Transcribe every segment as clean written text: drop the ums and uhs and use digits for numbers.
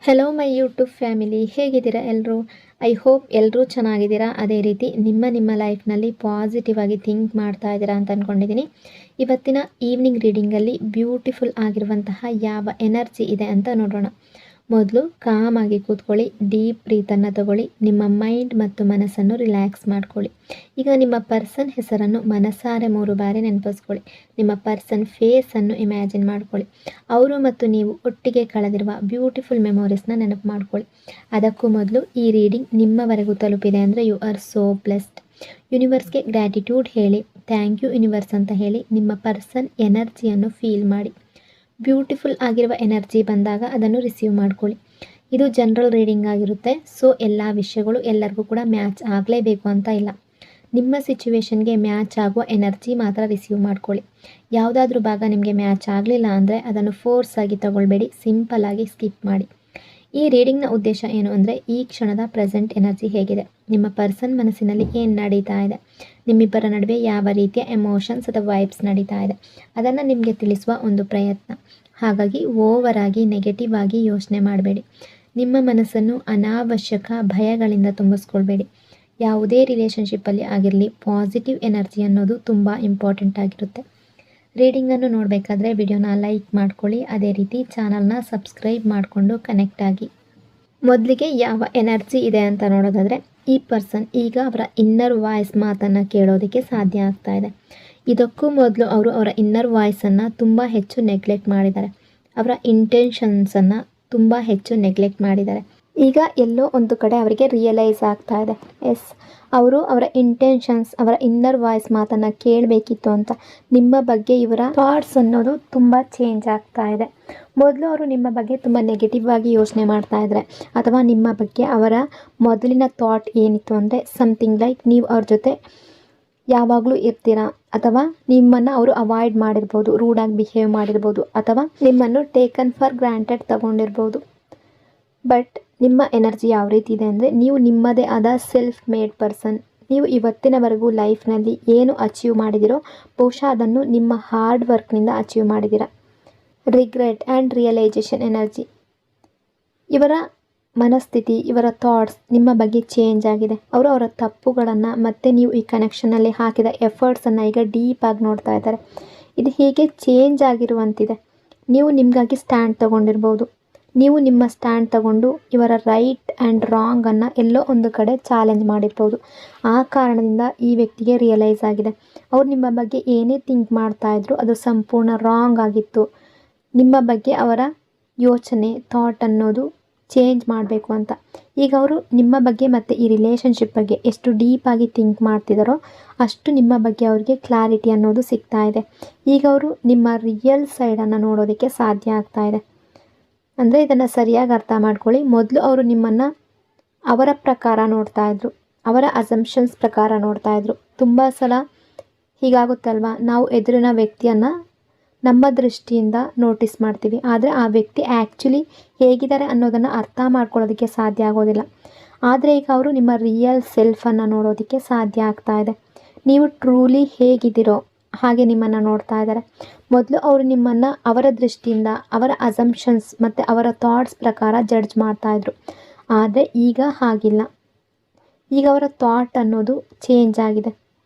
Hello my YouTube family, ಹೇಗಿದ್ದೀರಾ ಎಲ್ಲರೂ? I hope ಎಲ್ಲರೂ ಚೆನ್ನಾಗಿದ್ದೀರಾ. ಅದೇ ರೀತಿ ನಿಮ್ಮ ಲೈಫ್ನಲ್ಲಿ ಪಾಸಿಟಿವ್ ಆಗಿ ಥಿಂಕ್ ಮಾಡ್ತಾ ಇದ್ದೀರಾ ಅಂತ ಅಂದ್ಕೊಂಡಿದ್ದೀನಿ. ಇವತ್ತಿನ ಈವ್ನಿಂಗ್ ರೀಡಿಂಗಲ್ಲಿ ಬ್ಯೂಟಿಫುಲ್ ಆಗಿರುವಂತಹ ಯಾವ ಎನರ್ಜಿ ಇದೆ ಅಂತ ನೋಡೋಣ. ಮೊದಲು ಕಾಮಾಗಿ ಕೂತ್ಕೊಳ್ಳಿ, ಡೀಪ್ ಬ್ರೀತನ್ನು ತಗೊಳ್ಳಿ, ನಿಮ್ಮ ಮೈಂಡ್ ಮತ್ತು ಮನಸ್ಸನ್ನು ರಿಲ್ಯಾಕ್ಸ್ ಮಾಡ್ಕೊಳ್ಳಿ. ಈಗ ನಿಮ್ಮ ಪರ್ಸನ್ ಹೆಸರನ್ನು ಮನಸಾರೆ 3 ಬಾರಿ ನೆನಪಿಸ್ಕೊಳ್ಳಿ. ನಿಮ್ಮ ಪರ್ಸನ್ ಫೇಸನ್ನು ಇಮ್ಯಾಜಿನ್ ಮಾಡ್ಕೊಳ್ಳಿ. ಅವರು ಮತ್ತು ನೀವು ಒಟ್ಟಿಗೆ ಕಳೆದಿರುವ ಬ್ಯೂಟಿಫುಲ್ ಮೆಮೊರೀಸ್ನ ನೆನಪು ಮಾಡ್ಕೊಳ್ಳಿ. ಅದಕ್ಕೂ ಮೊದಲು ಈ ರೀಡಿಂಗ್ ನಿಮ್ಮವರೆಗೂ ತಲುಪಿದೆ ಅಂದರೆ ಯು ಆರ್ ಸೋ ಬ್ಲೆಸ್ಡ್. ಯೂನಿವರ್ಸ್ಗೆ ಗ್ರ್ಯಾಟಿಟ್ಯೂಡ್ ಹೇಳಿ, ಥ್ಯಾಂಕ್ ಯು ಯೂನಿವರ್ಸ್ ಅಂತ ಹೇಳಿ ನಿಮ್ಮ ಪರ್ಸನ್ ಎನರ್ಜಿಯನ್ನು ಫೀಲ್ ಮಾಡಿ. ಬ್ಯೂಟಿಫುಲ್ ಆಗಿರುವ ಎನರ್ಜಿ ಬಂದಾಗ ಅದನ್ನು ರಿಸೀವ್ ಮಾಡ್ಕೊಳ್ಳಿ. ಇದು ಜನರಲ್ ರೀಡಿಂಗ್ ಆಗಿರುತ್ತೆ. ಸೊ ಎಲ್ಲ ವಿಷಯಗಳು ಎಲ್ಲರಿಗೂ ಕೂಡ ಮ್ಯಾಚ್ ಆಗಲೇಬೇಕು ಅಂತ ಇಲ್ಲ. ನಿಮ್ಮ ಸಿಚುವೇಶನ್ಗೆ ಮ್ಯಾಚ್ ಆಗುವ ಎನರ್ಜಿ ಮಾತ್ರ ರಿಸೀವ್ ಮಾಡ್ಕೊಳ್ಳಿ. ಯಾವುದಾದ್ರೂ ಭಾಗ ನಿಮಗೆ ಮ್ಯಾಚ್ ಆಗಲಿಲ್ಲ ಅಂದರೆ ಅದನ್ನು ಫೋರ್ಸ್ ಆಗಿ ತಗೊಳ್ಬೇಡಿ, ಸಿಂಪಲ್ ಆಗಿ ಸ್ಕಿಪ್ ಮಾಡಿ. ಈ ರೀಡಿಂಗ್ನ ಉದ್ದೇಶ ಏನು ಅಂದರೆ, ಈ ಕ್ಷಣದ ಪ್ರೆಸೆಂಟ್ ಎನರ್ಜಿ ಹೇಗಿದೆ, ನಿಮ್ಮ ಪರ್ಸನ್ ಮನಸ್ಸಿನಲ್ಲಿ ಏನು ನಡೀತಾ ಇದೆ, ನಿಮ್ಮಿಬ್ಬರ ನಡುವೆ ಯಾವ ರೀತಿಯ ಎಮೋಷನ್ಸ್ ಅಥವಾ ವೈಬ್ಸ್ ನಡೀತಾ ಇದೆ, ಅದನ್ನು ನಿಮಗೆ ತಿಳಿಸುವ ಒಂದು ಪ್ರಯತ್ನ. ಹಾಗಾಗಿ ಓವರ್ ಆಗಿ ನೆಗೆಟಿವ್ ಆಗಿ ಯೋಚನೆ ಮಾಡಬೇಡಿ. ನಿಮ್ಮ ಮನಸ್ಸನ್ನು ಅನಾವಶ್ಯಕ ಭಯಗಳಿಂದ ತುಂಬಿಸ್ಕೊಳ್ಬೇಡಿ. ಯಾವುದೇ ರಿಲೇಷನ್ಶಿಪ್ಪಲ್ಲಿ ಆಗಿರಲಿ, ಪಾಸಿಟಿವ್ ಎನರ್ಜಿ ಅನ್ನೋದು ತುಂಬ ಇಂಪಾರ್ಟೆಂಟ್ ಆಗಿರುತ್ತೆ. ರೀಡಿಂಗನ್ನು ನೋಡಬೇಕಾದ್ರೆ ವಿಡಿಯೋನ ಲೈಕ್ ಮಾಡ್ಕೊಳ್ಳಿ. ಅದೇ ರೀತಿ ಚಾನಲ್ನ ಸಬ್ಸ್ಕ್ರೈಬ್ ಮಾಡಿಕೊಂಡು ಕನೆಕ್ಟ್ ಆಗಿ. ಮೊದಲಿಗೆ ಯಾವ ಎನರ್ಜಿ ಇದೆ ಅಂತ ನೋಡೋದಾದರೆ, ಈ ಪರ್ಸನ್ ಈಗ ಅವರ ಇನ್ನರ್ ವಾಯ್ಸ್ ಮಾತನ್ನು ಕೇಳೋದಕ್ಕೆ ಸಾಧ್ಯ ಆಗ್ತಾ ಇದೆ. ಇದಕ್ಕೂ ಮೊದಲು ಅವರು ಅವರ ಇನ್ನರ್ ವಾಯ್ಸನ್ನು ತುಂಬ ಹೆಚ್ಚು ನೆಗ್ಲೆಕ್ಟ್ ಮಾಡಿದ್ದಾರೆ. ಅವರ ಇಂಟೆನ್ಷನ್ಸನ್ನು ತುಂಬ ಹೆಚ್ಚು ನೆಗ್ಲೆಕ್ಟ್ ಮಾಡಿದ್ದಾರೆ. ಈಗ ಎಲ್ಲೋ ಒಂದು ಕಡೆ ಅವರಿಗೆ ರಿಯಲೈಸ್ ಆಗ್ತಾ ಇದೆ, ಎಸ್, ಅವರು ಅವರ ಇಂಟೆನ್ಷನ್ಸ್, ಅವರ ಇನ್ನರ್ ವಾಯ್ಸ್ ಮಾತನ್ನು ಕೇಳಬೇಕಿತ್ತು ಅಂತ. ನಿಮ್ಮ ಬಗ್ಗೆ ಇವರ ಥಾಟ್ಸ್ ಅನ್ನೋದು ತುಂಬ ಚೇಂಜ್ ಆಗ್ತಾ ಇದೆ. ಮೊದಲು ಅವರು ನಿಮ್ಮ ಬಗ್ಗೆ ತುಂಬ ನೆಗೆಟಿವ್ ಆಗಿ ಯೋಚನೆ ಮಾಡ್ತಾ ಇದ್ದಾರೆ, ಅಥವಾ ನಿಮ್ಮ ಬಗ್ಗೆ ಅವರ ಮೊದಲಿನ ಥಾಟ್ ಏನಿತ್ತು ಅಂದರೆ ಸಮಥಿಂಗ್ ಲೈಕ್ ನೀವು ಅವ್ರ ಜೊತೆ ಯಾವಾಗಲೂ ಇರ್ತೀರಾ, ಅಥವಾ ನಿಮ್ಮನ್ನು ಅವರು ಅವಾಯ್ಡ್ ಮಾಡಿರ್ಬೋದು, ರೂಡಾಗಿ ಬಿಹೇವ್ ಮಾಡಿರ್ಬೋದು, ಅಥವಾ ನಿಮ್ಮನ್ನು ಟೇಕನ್ ಫಾರ್ ಗ್ರಾಂಟೆಡ್ ತಗೊಂಡಿರ್ಬೋದು. ಬಟ್ ನಿಮ್ಮ ಎನರ್ಜಿ ಯಾವ ರೀತಿ ಇದೆ ಅಂದರೆ, ನೀವು ನಿಮ್ಮದೇ ಆದ ಸೆಲ್ಫ್ ಮೇಡ್ ಪರ್ಸನ್. ನೀವು ಇವತ್ತಿನವರೆಗೂ ಲೈಫ್ನಲ್ಲಿ ಏನು ಅಚೀವ್ ಮಾಡಿದಿರೋ ಬಹುಶಃ ಅದನ್ನು ನಿಮ್ಮ ಹಾರ್ಡ್ ವರ್ಕ್ನಿಂದ ಅಚೀವ್ ಮಾಡಿದ್ದೀರಾ. Regret and realization energy. ಇವರ ಮನಸ್ಥಿತಿ, ಇವರ ಥಾಟ್ಸ್ ನಿಮ್ಮ ಬಗ್ಗೆ ಚೇಂಜ್ ಆಗಿದೆ. ಅವರು ಅವರ ತಪ್ಪುಗಳನ್ನು ಮತ್ತು ನೀವು ಈ ಕನೆಕ್ಷನಲ್ಲಿ ಹಾಕಿದ ಎಫರ್ಟ್ಸನ್ನು ಈಗ ಡೀಪಾಗಿ ನೋಡ್ತಾ ಇದ್ದಾರೆ. ಇದು ಹೀಗೆ ಚೇಂಜ್ ಆಗಿರುವಂತಿದೆ. ನೀವು ನಿಮಗಾಗಿ ಸ್ಟ್ಯಾಂಡ್ ತಗೊಂಡಿರ್ಬೋದು. ನೀವು ನಿಮ್ಮ ಸ್ಟ್ಯಾಂಡ್ ತಗೊಂಡು ಇವರ ರೈಟ್ ಆ್ಯಂಡ್ ರಾಂಗನ್ನು ಎಲ್ಲೋ ಒಂದು ಕಡೆ ಚಾಲೆಂಜ್ ಮಾಡಿರ್ಬೋದು. ಆ ಕಾರಣದಿಂದ ಈ ವ್ಯಕ್ತಿಗೆ ರಿಯಲೈಸ್ ಆಗಿದೆ, ಅವ್ರು ನಿಮ್ಮ ಬಗ್ಗೆ ಏನೇ ಥಿಂಕ್ ಮಾಡ್ತಾಯಿದ್ರು ಅದು ಸಂಪೂರ್ಣ ರಾಂಗ್ ಆಗಿತ್ತು. ನಿಮ್ಮ ಬಗ್ಗೆ ಅವರ ಯೋಚನೆ, ಥಾಟ್ ಅನ್ನೋದು ಚೇಂಜ್ ಮಾಡಬೇಕು ಅಂತ. ಈಗ ಅವರು ನಿಮ್ಮ ಬಗ್ಗೆ ಮತ್ತು ಈ ರಿಲೇಷನ್ಶಿಪ್ ಬಗ್ಗೆ ಎಷ್ಟು ಡೀಪಾಗಿ ಥಿಂಕ್ ಮಾಡ್ತಿದ್ದಾರೋ ಅಷ್ಟು ನಿಮ್ಮ ಬಗ್ಗೆ ಅವರಿಗೆ ಕ್ಲಾರಿಟಿ ಅನ್ನೋದು ಸಿಗ್ತಾ ಇದೆ. ಈಗ ಅವರು ನಿಮ್ಮ ರಿಯಲ್ ಸೈಡನ್ನು ನೋಡೋದಕ್ಕೆ ಸಾಧ್ಯ ಆಗ್ತಾ ಇದೆ. ಅಂದರೆ ಇದನ್ನು ಸರಿಯಾಗಿ ಅರ್ಥ ಮಾಡ್ಕೊಳ್ಳಿ. ಮೊದಲು ಅವರು ನಿಮ್ಮನ್ನು ಅವರ ಪ್ರಕಾರ ನೋಡ್ತಾ ಇದ್ರು, ಅವರ ಅಸಂಪ್ಷನ್ಸ್ ಪ್ರಕಾರ ನೋಡ್ತಾ ಇದ್ರು. ತುಂಬ ಸಲ ಹೀಗಾಗುತ್ತಲ್ವ, ನಾವು ಎದುರಿನ ವ್ಯಕ್ತಿಯನ್ನು ನಮ್ಮ ದೃಷ್ಟಿಯಿಂದ ನೋಟಿಸ್ ಮಾಡ್ತೀವಿ, ಆದರೆ ಆ ವ್ಯಕ್ತಿ ಆ್ಯಕ್ಚುಲಿ ಹೇಗಿದ್ದಾರೆ ಅನ್ನೋದನ್ನು ಅರ್ಥ ಮಾಡ್ಕೊಳ್ಳೋದಕ್ಕೆ ಸಾಧ್ಯ ಆಗೋದಿಲ್ಲ. ಆದರೆ ಈಗ ಅವರು ನಿಮ್ಮ ರಿಯಲ್ ಸೆಲ್ಫನ್ನು ನೋಡೋದಕ್ಕೆ ಸಾಧ್ಯ ಆಗ್ತಾ ಇದೆ. ನೀವು ಟ್ರೂಲಿ ಹೇಗಿದ್ದೀರೋ ಹಾಗೆ ನಿಮ್ಮನ್ನು ನೋಡ್ತಾ ಇದ್ದಾರೆ. ಮೊದಲು ಅವರು ನಿಮ್ಮನ್ನು ಅವರ ದೃಷ್ಟಿಯಿಂದ, ಅವರ ಅಸಂಪ್ಷನ್ಸ್ ಮತ್ತು ಅವರ ಥಾಟ್ಸ್ ಪ್ರಕಾರ ಜಡ್ಜ್ ಮಾಡ್ತಾಯಿದ್ರು. ಆದರೆ ಈಗ ಹಾಗಿಲ್ಲ. ಈಗ ಅವರ ಥಾಟ್ ಅನ್ನೋದು ಚೇಂಜ್ ಆಗಿದೆ.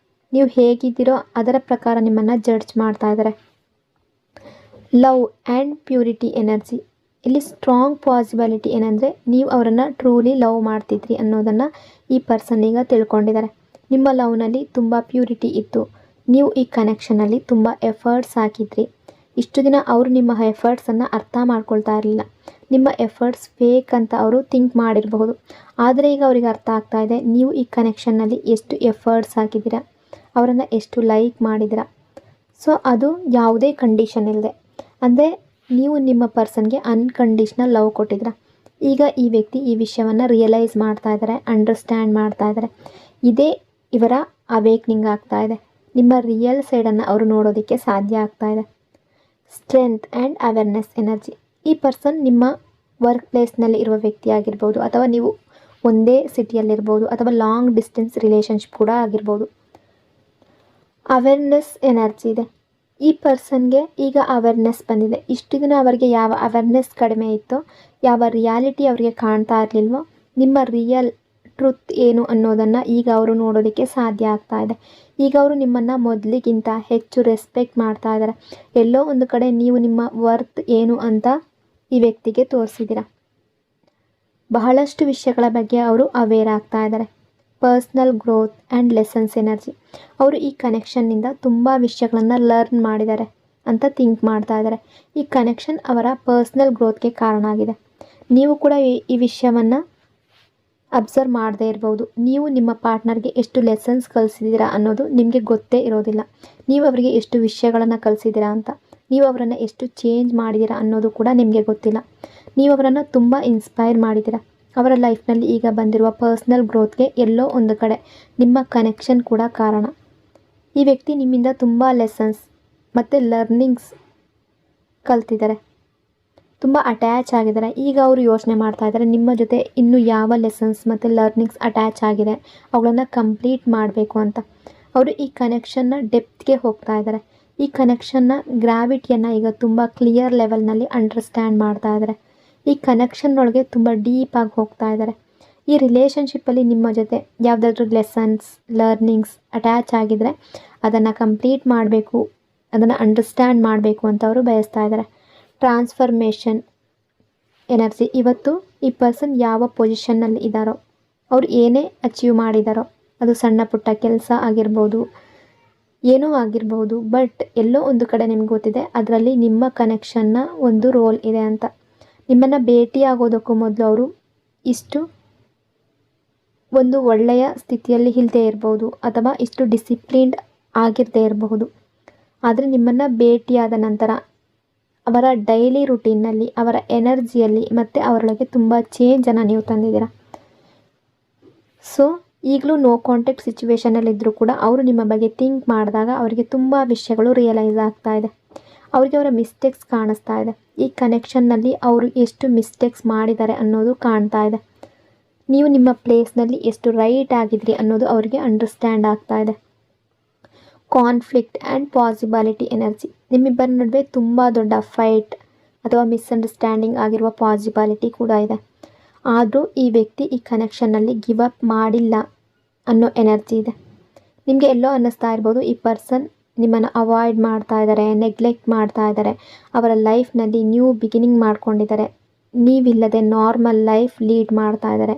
ನೀವು ಹೇಗಿದ್ದೀರೋ ಅದರ ಪ್ರಕಾರ ನಿಮ್ಮನ್ನು ಜಡ್ಜ್ ಮಾಡ್ತಾ ಇದ್ದಾರೆ. Love and purity energy. ಇಲ್ಲಿ ಸ್ಟ್ರಾಂಗ್ ಪಾಸಿಬಿಲಿಟಿ ಏನಂದರೆ, ನೀವು ಅವರನ್ನು ಟ್ರೂಲಿ ಲವ್ ಮಾಡ್ತಿದ್ರಿ ಅನ್ನೋದನ್ನು ಈ ಪರ್ಸನ್ ಈಗ ತಿಳ್ಕೊಂಡಿದ್ದಾರೆ. ನಿಮ್ಮ ಲವ್ನಲ್ಲಿ ತುಂಬ ಪ್ಯೂರಿಟಿ ಇತ್ತು. ನೀವು ಈ ಕನೆಕ್ಷನಲ್ಲಿ ತುಂಬ ಎಫರ್ಟ್ಸ್ ಹಾಕಿದ್ರಿ. ಇಷ್ಟು ದಿನ ಅವರು ನಿಮ್ಮ ಎಫರ್ಟ್ಸನ್ನು ಅರ್ಥ ಮಾಡ್ಕೊಳ್ತಾ ಇರಲಿಲ್ಲ. ನಿಮ್ಮ ಎಫರ್ಟ್ಸ್ ಫೇಕ್ ಅಂತ ಅವರು ಥಿಂಕ್ ಮಾಡಿರಬಹುದು. ಆದರೆ ಈಗ ಅವರಿಗೆ ಅರ್ಥ ಆಗ್ತಾ ಇದೆ, ನೀವು ಈ ಕನೆಕ್ಷನ್ನಲ್ಲಿ ಎಷ್ಟು ಎಫರ್ಟ್ಸ್ ಹಾಕಿದ್ದೀರಾ, ಅವರನ್ನು ಎಷ್ಟು ಲೈಕ್ ಮಾಡಿದ್ದೀರಾ. ಸೊ ಅದು ಯಾವುದೇ ಕಂಡೀಷನ್ ಇಲ್ಲದೆ, ಅಂದರೆ ನೀವು ನಿಮ್ಮ ಪರ್ಸನ್ಗೆ ಅನ್ಕಂಡೀಷ್ನಲ್ ಲವ್ ಕೊಟ್ಟಿದ್ದೀರಾ. ಈಗ ಈ ವ್ಯಕ್ತಿ ಈ ವಿಷಯವನ್ನು ರಿಯಲೈಸ್ ಮಾಡ್ತಾ ಇದ್ದಾರೆ, ಅಂಡರ್ಸ್ಟ್ಯಾಂಡ್ ಮಾಡ್ತಾ ಇದ್ದಾರೆ. ಇದೇ ಇವರ ಅವೇಕ್ನಿಂಗ್ ಆಗ್ತಾ ಇದೆ. ನಿಮ್ಮ ರಿಯಲ್ ಸೈಡನ್ನು ಅವರು ನೋಡೋದಕ್ಕೆ ಸಾಧ್ಯ ಆಗ್ತಾ ಇದೆ. Strength and awareness energy. ಈ ಪರ್ಸನ್ ನಿಮ್ಮ ವರ್ಕ್ ಪ್ಲೇಸ್ನಲ್ಲಿ ಇರುವ ವ್ಯಕ್ತಿ ಆಗಿರ್ಬೋದು, ಅಥವಾ ನೀವು ಒಂದೇ ಸಿಟಿಯಲ್ಲಿರ್ಬೋದು, ಅಥವಾ ಲಾಂಗ್ ಡಿಸ್ಟೆನ್ಸ್ ರಿಲೇಷನ್ಶಿಪ್ ಕೂಡ ಆಗಿರ್ಬೋದು. ಅವೇರ್ನೆಸ್ ಎನರ್ಜಿ ಇದೆ. ಈ ಪರ್ಸನ್ಗೆ ಈಗ ಅವೇರ್ನೆಸ್ ಬಂದಿದೆ. ಇಷ್ಟು ದಿನ ಅವರಿಗೆ ಯಾವ ಅವೇರ್ನೆಸ್ ಕಡಿಮೆ ಇತ್ತೋ, ಯಾವ ರಿಯಾಲಿಟಿ ಅವರಿಗೆ ಕಾಣ್ತಾ ಇರಲಿಲ್ವೋ, ನಿಮ್ಮ ರಿಯಲ್ ಟ್ರುತ್ ಏನು ಅನ್ನೋದನ್ನು ಈಗ ಅವರು ನೋಡೋದಕ್ಕೆ ಸಾಧ್ಯ ಆಗ್ತಾ ಇದೆ. ಈಗ ಅವರು ನಿಮ್ಮನ್ನು ಮೊದಲಿಗಿಂತ ಹೆಚ್ಚು ರೆಸ್ಪೆಕ್ಟ್ ಮಾಡ್ತಾ ಇದ್ದಾರೆ. ಎಲ್ಲೋ ಒಂದು ಕಡೆ ನೀವು ನಿಮ್ಮ ವರ್ತ್ ಏನು ಅಂತ ಈ ವ್ಯಕ್ತಿಗೆ ತೋರಿಸಿದ್ದೀರ. ಬಹಳಷ್ಟು ವಿಷಯಗಳ ಬಗ್ಗೆ ಅವರು ಅವೇರ್ ಆಗ್ತಾ ಇದ್ದಾರೆ. Personal growth and lessons energy. ಅವರು ಈ ಕನೆಕ್ಷನ್ನಿಂದ ತುಂಬ ವಿಷಯಗಳನ್ನು ಲರ್ನ್ ಮಾಡಿದ್ದಾರೆ ಅಂತ ಥಿಂಕ್ ಮಾಡ್ತಾ ಇದ್ದಾರೆ. ಈ ಕನೆಕ್ಷನ್ ಅವರ ಪರ್ಸ್ನಲ್ ಗ್ರೋತ್ಗೆ ಕಾರಣ ಆಗಿದೆ. ನೀವು ಕೂಡ ಈ ವಿಷಯವನ್ನು ಅಬ್ಸರ್ವ್ ಮಾಡದೇ ಇರ್ಬೋದು. ನೀವು ನಿಮ್ಮ ಪಾರ್ಟ್ನರ್ಗೆ ಎಷ್ಟು ಲೆಸನ್ಸ್ ಕಲಿಸಿದ್ದೀರಾ ಅನ್ನೋದು ನಿಮಗೆ ಗೊತ್ತೇ ಇರೋದಿಲ್ಲ. ನೀವು ಅವರಿಗೆ ಎಷ್ಟು ವಿಷಯಗಳನ್ನು ಕಲಿಸಿದ್ದೀರಾ ಅಂತ, ನೀವು ಅವರನ್ನು ಎಷ್ಟು ಚೇಂಜ್ ಮಾಡಿದ್ದೀರಾ ಅನ್ನೋದು ಕೂಡ ನಿಮಗೆ ಗೊತ್ತಿಲ್ಲ. ನೀವು ಅವರನ್ನು ತುಂಬ ಇನ್ಸ್ಪೈರ್ ಮಾಡಿದ್ದೀರಾ. ಅವರ ಲೈಫ್ನಲ್ಲಿ ಈಗ ಬಂದಿರುವ ಪರ್ಸ್ನಲ್ ಗ್ರೋತ್ಗೆ ಎಲ್ಲೋ ಒಂದು ಕಡೆ ನಿಮ್ಮ ಕನೆಕ್ಷನ್ ಕೂಡ ಕಾರಣ. ಈ ವ್ಯಕ್ತಿ ನಿಮ್ಮಿಂದ ತುಂಬ ಲೆಸನ್ಸ್ ಮತ್ತು ಲರ್ನಿಂಗ್ಸ್ ಕಲ್ತಿದ್ದಾರೆ. ತುಂಬ ಅಟ್ಯಾಚ್ ಆಗಿದ್ದಾರೆ. ಈಗ ಅವರು ಯೋಚನೆ ಮಾಡ್ತಾ ಇದ್ದಾರೆ ನಿಮ್ಮ ಜೊತೆ ಇನ್ನೂ ಯಾವ ಲೆಸನ್ಸ್ ಮತ್ತು ಲರ್ನಿಂಗ್ಸ್ ಅಟ್ಯಾಚ್ ಆಗಿದೆ ಅವುಗಳನ್ನು ಕಂಪ್ಲೀಟ್ ಮಾಡಬೇಕು ಅಂತ. ಅವರು ಈ ಕನೆಕ್ಷನ್ನ ಡೆಪ್ತ್ಗೆ ಹೋಗ್ತಾ ಇದ್ದಾರೆ. ಈ ಕನೆಕ್ಷನ್ನ ಗ್ರಾವಿಟಿಯನ್ನು ಈಗ ತುಂಬ ಕ್ಲಿಯರ್ ಲೆವೆಲ್ನಲ್ಲಿ ಅಂಡರ್ಸ್ಟ್ಯಾಂಡ್ ಮಾಡ್ತಾ ಇದ್ದಾರೆ. ಈ ಕನೆಕ್ಷನ್ನೊಳಗೆ ತುಂಬ ಡೀಪಾಗಿ ಹೋಗ್ತಾ ಇದ್ದಾರೆ. ಈ ರಿಲೇಷನ್ಶಿಪ್ಪಲ್ಲಿ ನಿಮ್ಮ ಜೊತೆ ಯಾವುದಾದ್ರೂ ಲೆಸನ್ಸ್ ಲರ್ನಿಂಗ್ಸ್ ಅಟ್ಯಾಚ್ ಆಗಿದರೆ ಅದನ್ನು ಕಂಪ್ಲೀಟ್ ಮಾಡಬೇಕು, ಅದನ್ನು ಅಂಡರ್ಸ್ಟ್ಯಾಂಡ್ ಮಾಡಬೇಕು ಅಂತ ಅವರು ಬಯಸ್ತಾ ಇದ್ದಾರೆ. Transformation energy. ಇವತ್ತು ಈ ಪರ್ಸನ್ ಯಾವ ಪೊಸಿಷನ್ನಲ್ಲಿ ಇದ್ದಾರೋ, ಅವ್ರು ಏನೇ ಅಚೀವ್ ಮಾಡಿದಾರೋ, ಅದು ಸಣ್ಣ ಪುಟ್ಟ ಕೆಲಸ ಆಗಿರ್ಬೋದು, ಏನೋ ಆಗಿರ್ಬೋದು, ಬಟ್ ಎಲ್ಲೋ ಒಂದು ಕಡೆ ನಿಮ್ಗೆ ಗೊತ್ತಿದೆ ಅದರಲ್ಲಿ ನಿಮ್ಮ ಕನೆಕ್ಷನ್ನ ಒಂದು ರೋಲ್ ಇದೆ ಅಂತ. ನಿಮ್ಮನ್ನು ಭೇಟಿಯಾಗೋದಕ್ಕೂ ಮೊದಲು ಅವರು ಇಷ್ಟು ಒಂದು ಒಳ್ಳೆಯ ಸ್ಥಿತಿಯಲ್ಲಿ ಇಲ್ಲದೆ ಇರ್ಬೋದು ಅಥವಾ ಇಷ್ಟು ಡಿಸಿಪ್ಲಿನ್ಡ್ ಆಗಿರದೇ ಇರಬಹುದು. ಆದರೆ ನಿಮ್ಮನ್ನು ಭೇಟಿಯಾದ ನಂತರ ಅವರ ಡೈಲಿ ರುಟೀನ್ನಲ್ಲಿ, ಅವರ ಎನರ್ಜಿಯಲ್ಲಿ ಮತ್ತು ಅವರೊಳಗೆ ತುಂಬ ಚೇಂಜನ್ನು ನೀವು ತಂದಿದ್ದೀರ. ಸೊ ಈಗಲೂ ನೋ ಕಾಂಟ್ಯಾಕ್ಟ್ ಸಿಚುವೇಷನಲ್ಲಿದ್ದರೂ ಕೂಡ ಅವರು ನಿಮ್ಮ ಬಗ್ಗೆ ಥಿಂಕ್ ಮಾಡಿದಾಗ ಅವರಿಗೆ ತುಂಬ ವಿಷಯಗಳು ರಿಯಲೈಸ್ ಆಗ್ತಾ ಇದೆ. ಅವರಿಗೆ ಅವರ ಮಿಸ್ಟೇಕ್ಸ್ ಕಾಣಿಸ್ತಾ ಇದೆ. ಈ ಕನೆಕ್ಷನ್ನಲ್ಲಿ ಅವರು ಎಷ್ಟು ಮಿಸ್ಟೇಕ್ಸ್ ಮಾಡಿದ್ದಾರೆ ಅನ್ನೋದು ಕಾಣ್ತಾ ಇದೆ. ನೀವು ನಿಮ್ಮ ಪ್ಲೇಸ್ನಲ್ಲಿ ಎಷ್ಟು ರೈಟ್ ಆಗಿದ್ರಿ ಅನ್ನೋದು ಅವರಿಗೆ ಅಂಡರ್ಸ್ಟ್ಯಾಂಡ್ ಆಗ್ತಾ ಇದೆ. Conflict and possibility energy. ನಿಮ್ಮಿಬ್ಬರ ನಡುವೆ ತುಂಬ ದೊಡ್ಡ ಫೈಟ್ ಅಥವಾ ಮಿಸ್ಅಂಡರ್ಸ್ಟ್ಯಾಂಡಿಂಗ್ ಆಗಿರುವ ಪಾಸಿಬಿಲಿಟಿ ಕೂಡ ಇದೆ. ಆದರೂ ಈ ವ್ಯಕ್ತಿ ಈ ಕನೆಕ್ಷನ್ನಲ್ಲಿ ಗಿವ್ ಅಪ್ ಮಾಡಿಲ್ಲ ಅನ್ನೋ ಎನರ್ಜಿ ಇದೆ. ನಿಮಗೆ ಎಲ್ಲೋ ಅನ್ನಿಸ್ತಾ ಇರ್ಬೋದು ಈ ಪರ್ಸನ್ ನಿಮ್ಮನ್ನು ಅವಾಯ್ಡ್ ಮಾಡ್ತಾ ಇದ್ದಾರೆ, ನೆಗ್ಲೆಕ್ಟ್ ಮಾಡ್ತಾ ಇದ್ದಾರೆ, ಅವರ ಲೈಫ್ನಲ್ಲಿ ನ್ಯೂ ಬಿಗಿನಿಂಗ್ ಮಾಡ್ಕೊಂಡಿದ್ದಾರೆ. ನೀವಿಲ್ಲದೆ ನಾರ್ಮಲ್ ಲೈಫ್ ಲೀಡ್ ಮಾಡ್ತಾ ಇದ್ದಾರೆ,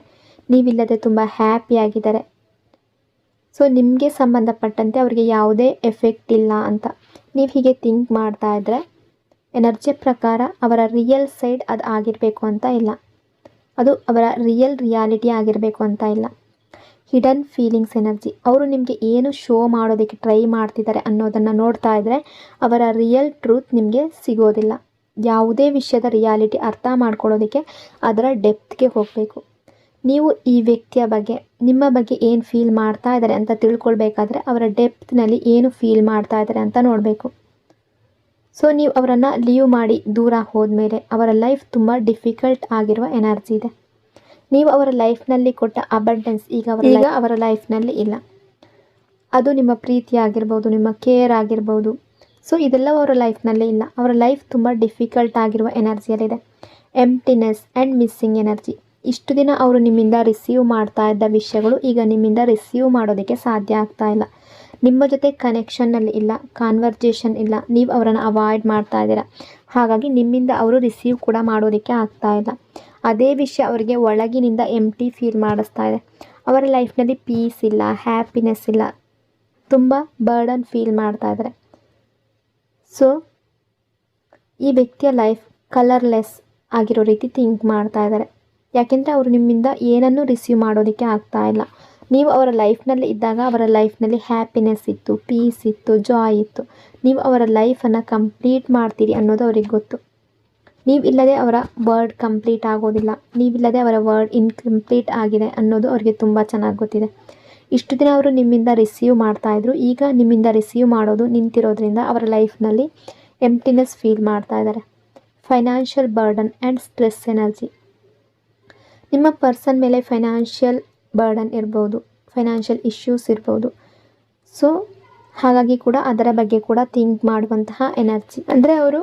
ನೀವಿಲ್ಲದೆ ತುಂಬ ಹ್ಯಾಪಿಯಾಗಿದ್ದಾರೆ. ಸೊ ನಿಮಗೆ ಸಂಬಂಧಪಟ್ಟಂತೆ ಅವರಿಗೆ ಯಾವುದೇ ಎಫೆಕ್ಟ್ ಇಲ್ಲ ಅಂತ ನೀವು ಹೀಗೆ ಥಿಂಕ್ ಮಾಡ್ತಾ ಇದ್ದರೆ ಎನರ್ಜಿ ಪ್ರಕಾರ ಅವರ ರಿಯಲ್ ಸೈಡ್ ಅದು ಆಗಿರಬೇಕು ಅಂತ ಇಲ್ಲ, ಅದು ಅವರ ರಿಯಾಲಿಟಿ ಆಗಿರಬೇಕು ಅಂತ ಇಲ್ಲ. Hidden feelings energy. ಅವರು ನಿಮಗೆ ಏನು ಶೋ ಮಾಡೋದಕ್ಕೆ ಟ್ರೈ ಮಾಡ್ತಿದ್ದಾರೆ ಅನ್ನೋದನ್ನು ನೋಡ್ತಾ ಇದ್ದರೆ ಅವರ ರಿಯಲ್ ಟ್ರೂತ್ ನಿಮಗೆ ಸಿಗೋದಿಲ್ಲ. ಯಾವುದೇ ವಿಷಯದ ರಿಯಾಲಿಟಿ ಅರ್ಥ ಮಾಡ್ಕೊಳ್ಳೋದಕ್ಕೆ ಅದರ ಡೆಪ್ತ್ಗೆ ಹೋಗಬೇಕು. ನೀವು ಈ ವ್ಯಕ್ತಿಯ ಬಗ್ಗೆ, ನಿಮ್ಮ ಬಗ್ಗೆ ಏನು ಫೀಲ್ ಮಾಡ್ತಾ ಇದ್ದಾರೆ ಅಂತ ತಿಳ್ಕೊಳ್ಬೇಕಾದ್ರೆ ಅವರ ಡೆಪ್ತ್ನಲ್ಲಿ ಏನು ಫೀಲ್ ಮಾಡ್ತಾ ಇದ್ದಾರೆ ಅಂತ ನೋಡಬೇಕು. ಸೊ ನೀವು ಅವರನ್ನು ಲೀವ್ ಮಾಡಿ ದೂರ ಹೋದ್ಮೇಲೆ ಅವರ ಲೈಫ್ ತುಂಬ ಡಿಫಿಕಲ್ಟ್ ಆಗಿರುವ ಎನರ್ಜಿ ಇದೆ. ನೀವು ಅವರ ಲೈಫ್ನಲ್ಲಿ ಕೊಟ್ಟ ಅಬಂಡೆನ್ಸ್ ಈಗ ಅವರ ಲೈಫ್ನಲ್ಲಿ ಇಲ್ಲ. ಅದು ನಿಮ್ಮ ಪ್ರೀತಿ ಆಗಿರ್ಬೋದು, ನಿಮ್ಮ ಕೇರ್ ಆಗಿರ್ಬೋದು. ಸೊ ಇದೆಲ್ಲ ಅವರ ಲೈಫ್ನಲ್ಲಿ ಇಲ್ಲ. ಅವರ ಲೈಫ್ ತುಂಬ ಡಿಫಿಕಲ್ಟ್ ಆಗಿರುವ ಎನರ್ಜಿಯಲ್ಲಿದೆ. ಎಂಪ್ಟಿನೆಸ್ ಆ್ಯಂಡ್ ಮಿಸ್ಸಿಂಗ್ ಎನರ್ಜಿ. ಇಷ್ಟು ದಿನ ಅವರು ನಿಮ್ಮಿಂದ ರಿಸೀವ್ ಮಾಡ್ತಾ ಇದ್ದ ವಿಷಯಗಳು ಈಗ ನಿಮ್ಮಿಂದ ರಿಸೀವ್ ಮಾಡೋದಕ್ಕೆ ಸಾಧ್ಯ ಆಗ್ತಾ ಇಲ್ಲ. ನಿಮ್ಮ ಜೊತೆ ಕನೆಕ್ಷನ್ನಲ್ಲಿ ಇಲ್ಲ, ಕಾನ್ವರ್ಜೇಷನ್ ಇಲ್ಲ, ನೀವು ಅವರನ್ನು ಅವಾಯ್ಡ್ ಮಾಡ್ತಾ ಇದ್ದೀರಾ. ಹಾಗಾಗಿ ನಿಮ್ಮಿಂದ ಅವರು ರಿಸೀವ್ ಕೂಡ ಮಾಡೋದಕ್ಕೆ ಆಗ್ತಾ ಇಲ್ಲ. ಅದೇ ವಿಷಯ ಅವರಿಗೆ ಒಳಗಿನಿಂದ ಎಂಟಿ ಫೀಲ್ ಮಾಡಿಸ್ತಾ ಇದೆ. ಅವರ ಲೈಫ್ನಲ್ಲಿ ಪೀಸ್ ಇಲ್ಲ, ಹ್ಯಾಪಿನೆಸ್ ಇಲ್ಲ, ತುಂಬ ಬರ್ಡನ್ ಫೀಲ್ ಮಾಡ್ತಾ ಇದ್ದಾರೆ. ಸೊ ಈ ವ್ಯಕ್ತಿಯ ಲೈಫ್ ಕಲರ್ಲೆಸ್ ಆಗಿರೋ ರೀತಿ ಥಿಂಕ್ ಮಾಡ್ತಾ ಇದ್ದಾರೆ. ಯಾಕೆಂದರೆ ಅವರು ನಿಮ್ಮಿಂದ ಏನನ್ನೂ ರಿಸೀವ್ ಮಾಡೋದಕ್ಕೆ ಆಗ್ತಾ ಇಲ್ಲ. ನೀವು ಅವರ ಲೈಫ್ನಲ್ಲಿ ಇದ್ದಾಗ ಅವರ ಲೈಫ್ನಲ್ಲಿ ಹ್ಯಾಪಿನೆಸ್ ಇತ್ತು, ಪೀಸ್ ಇತ್ತು, ಜಾಯ್ ಇತ್ತು. ನೀವು ಅವರ ಲೈಫನ್ನು ಕಂಪ್ಲೀಟ್ ಮಾಡ್ತೀರಿ ಅನ್ನೋದು ಅವ್ರಿಗೆ ಗೊತ್ತು. ನೀವಿಲ್ಲದೆ ಅವರ ವರ್ಡ್ ಕಂಪ್ಲೀಟ್ ಆಗೋದಿಲ್ಲ, ನೀವಿಲ್ಲದೆ ಅವರ ವರ್ಡ್ ಇನ್ಕಂಪ್ಲೀಟ್ ಆಗಿದೆ ಅನ್ನೋದು ಅವರಿಗೆ ತುಂಬ ಚೆನ್ನಾಗಿ ಗೊತ್ತಿದೆ. ಇಷ್ಟು ದಿನ ಅವರು ನಿಮ್ಮಿಂದ ರಿಸೀವ್ ಮಾಡ್ತಾಯಿದ್ರು, ಈಗ ನಿಮ್ಮಿಂದ ರಿಸೀವ್ ಮಾಡೋದು ನಿಂತಿರೋದ್ರಿಂದ ಅವರ ಲೈಫ್ನಲ್ಲಿ ಎಂಪ್ಟಿನೆಸ್ ಫೀಲ್ ಮಾಡ್ತಾ ಇದ್ದಾರೆ. Financial burden and stress energy. ನಿಮ್ಮ ಪರ್ಸನ್ ಮೇಲೆ ಫೈನಾನ್ಷಿಯಲ್ ಬರ್ಡನ್ ಇರ್ಬೋದು, ಫೈನಾನ್ಷಿಯಲ್ ಇಶ್ಯೂಸ್ ಇರ್ಬೋದು. ಸೊ ಹಾಗಾಗಿ ಕೂಡ ಅದರ ಬಗ್ಗೆ ಕೂಡ ಥಿಂಕ್ ಮಾಡುವಂತಹ ಎನರ್ಜಿ. ಅಂದರೆ ಅವರು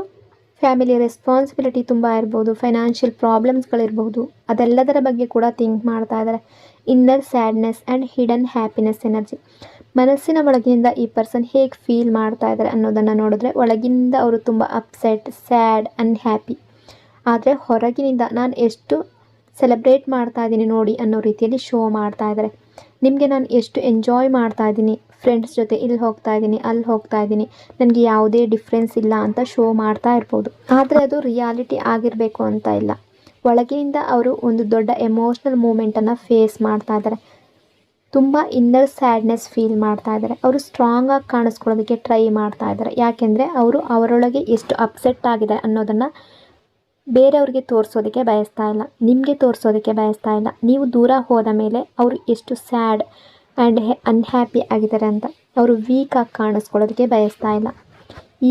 ಫ್ಯಾಮಿಲಿ ರೆಸ್ಪಾನ್ಸಿಬಿಲಿಟಿ ತುಂಬ ಇರ್ಬೋದು, ಫೈನಾನ್ಷಿಯಲ್ ಪ್ರಾಬ್ಲಮ್ಸ್ಗಳಿರ್ಬೋದು, ಅದೆಲ್ಲದರ ಬಗ್ಗೆ ಕೂಡ ಥಿಂಕ್ ಮಾಡ್ತಾ ಇದ್ದಾರೆ. Inner sadness and hidden happiness energy. ಮನಸ್ಸಿನ ಒಳಗಿನಿಂದ ಈ ಪರ್ಸನ್ ಹೇಗೆ ಫೀಲ್ ಮಾಡ್ತಾ ಇದ್ದಾರೆ ಅನ್ನೋದನ್ನು ನೋಡಿದ್ರೆ ಒಳಗಿನಿಂದ ಅವರು ತುಂಬ ಅಪ್ಸೆಟ್, ಸ್ಯಾಡ್, ಅನ್ಹ್ಯಾಪಿ. ಆದರೆ ಹೊರಗಿನಿಂದ ನಾನು ಎಷ್ಟು ಸೆಲೆಬ್ರೇಟ್ ಮಾಡ್ತಾ ಇದ್ದೀನಿ ನೋಡಿ ಅನ್ನೋ ರೀತಿಯಲ್ಲಿ ಶೋ ಮಾಡ್ತಾ ಇದ್ದಾರೆ. ನಿಮಗೆ ನಾನು ಎಷ್ಟು ಎಂಜಾಯ್ ಮಾಡ್ತಾ ಇದ್ದೀನಿ, ಫ್ರೆಂಡ್ಸ್ ಜೊತೆ ಇಲ್ಲಿ ಹೋಗ್ತಾ ಇದ್ದೀನಿ, ಅಲ್ಲಿ ಹೋಗ್ತಾ ಇದ್ದೀನಿ, ನನಗೆ ಯಾವುದೇ ಡಿಫ್ರೆನ್ಸ್ ಇಲ್ಲ ಅಂತ ಶೋ ಮಾಡ್ತಾ ಇರ್ಬೋದು. ಆದರೆ ಅದು ರಿಯಾಲಿಟಿ ಆಗಿರಬೇಕು ಅಂತ ಇಲ್ಲ. ಒಳಗಿನಿಂದ ಅವರು ಒಂದು ದೊಡ್ಡ ಎಮೋಷ್ನಲ್ ಮೂಮೆಂಟನ್ನು ಫೇಸ್ ಮಾಡ್ತಾ ಇದ್ದಾರೆ. ತುಂಬ ಇನ್ನರ್ ಸ್ಯಾಡ್ನೆಸ್ ಫೀಲ್ ಮಾಡ್ತಾ ಇದ್ದಾರೆ. ಅವರು ಸ್ಟ್ರಾಂಗಾಗಿ ಕಾಣಿಸ್ಕೊಳ್ಳೋದಕ್ಕೆ ಟ್ರೈ ಮಾಡ್ತಾ ಇದ್ದಾರೆ. ಯಾಕೆಂದರೆ ಅವರು ಅವರೊಳಗೆ ಎಷ್ಟು ಅಪ್ಸೆಟ್ ಆಗಿದೆ ಅನ್ನೋದನ್ನು ಬೇರೆಯವ್ರಿಗೆ ತೋರಿಸೋದಕ್ಕೆ ಬಯಸ್ತಾ ಇಲ್ಲ, ನಿಮಗೆ ತೋರಿಸೋದಕ್ಕೆ ಬಯಸ್ತಾ ಇಲ್ಲ. ನೀವು ದೂರ ಹೋದ ಮೇಲೆ ಅವರು ಎಷ್ಟು ಸ್ಯಾಡ್ ಆ್ಯಂಡ್ ಅನ್ಹ್ಯಾಪಿ ಆಗಿದ್ದಾರೆ ಅಂತ ಅವರು ವೀಕಾಗಿ ಕಾಣಿಸ್ಕೊಳ್ಳೋದಕ್ಕೆ ಬಯಸ್ತಾ ಇಲ್ಲ.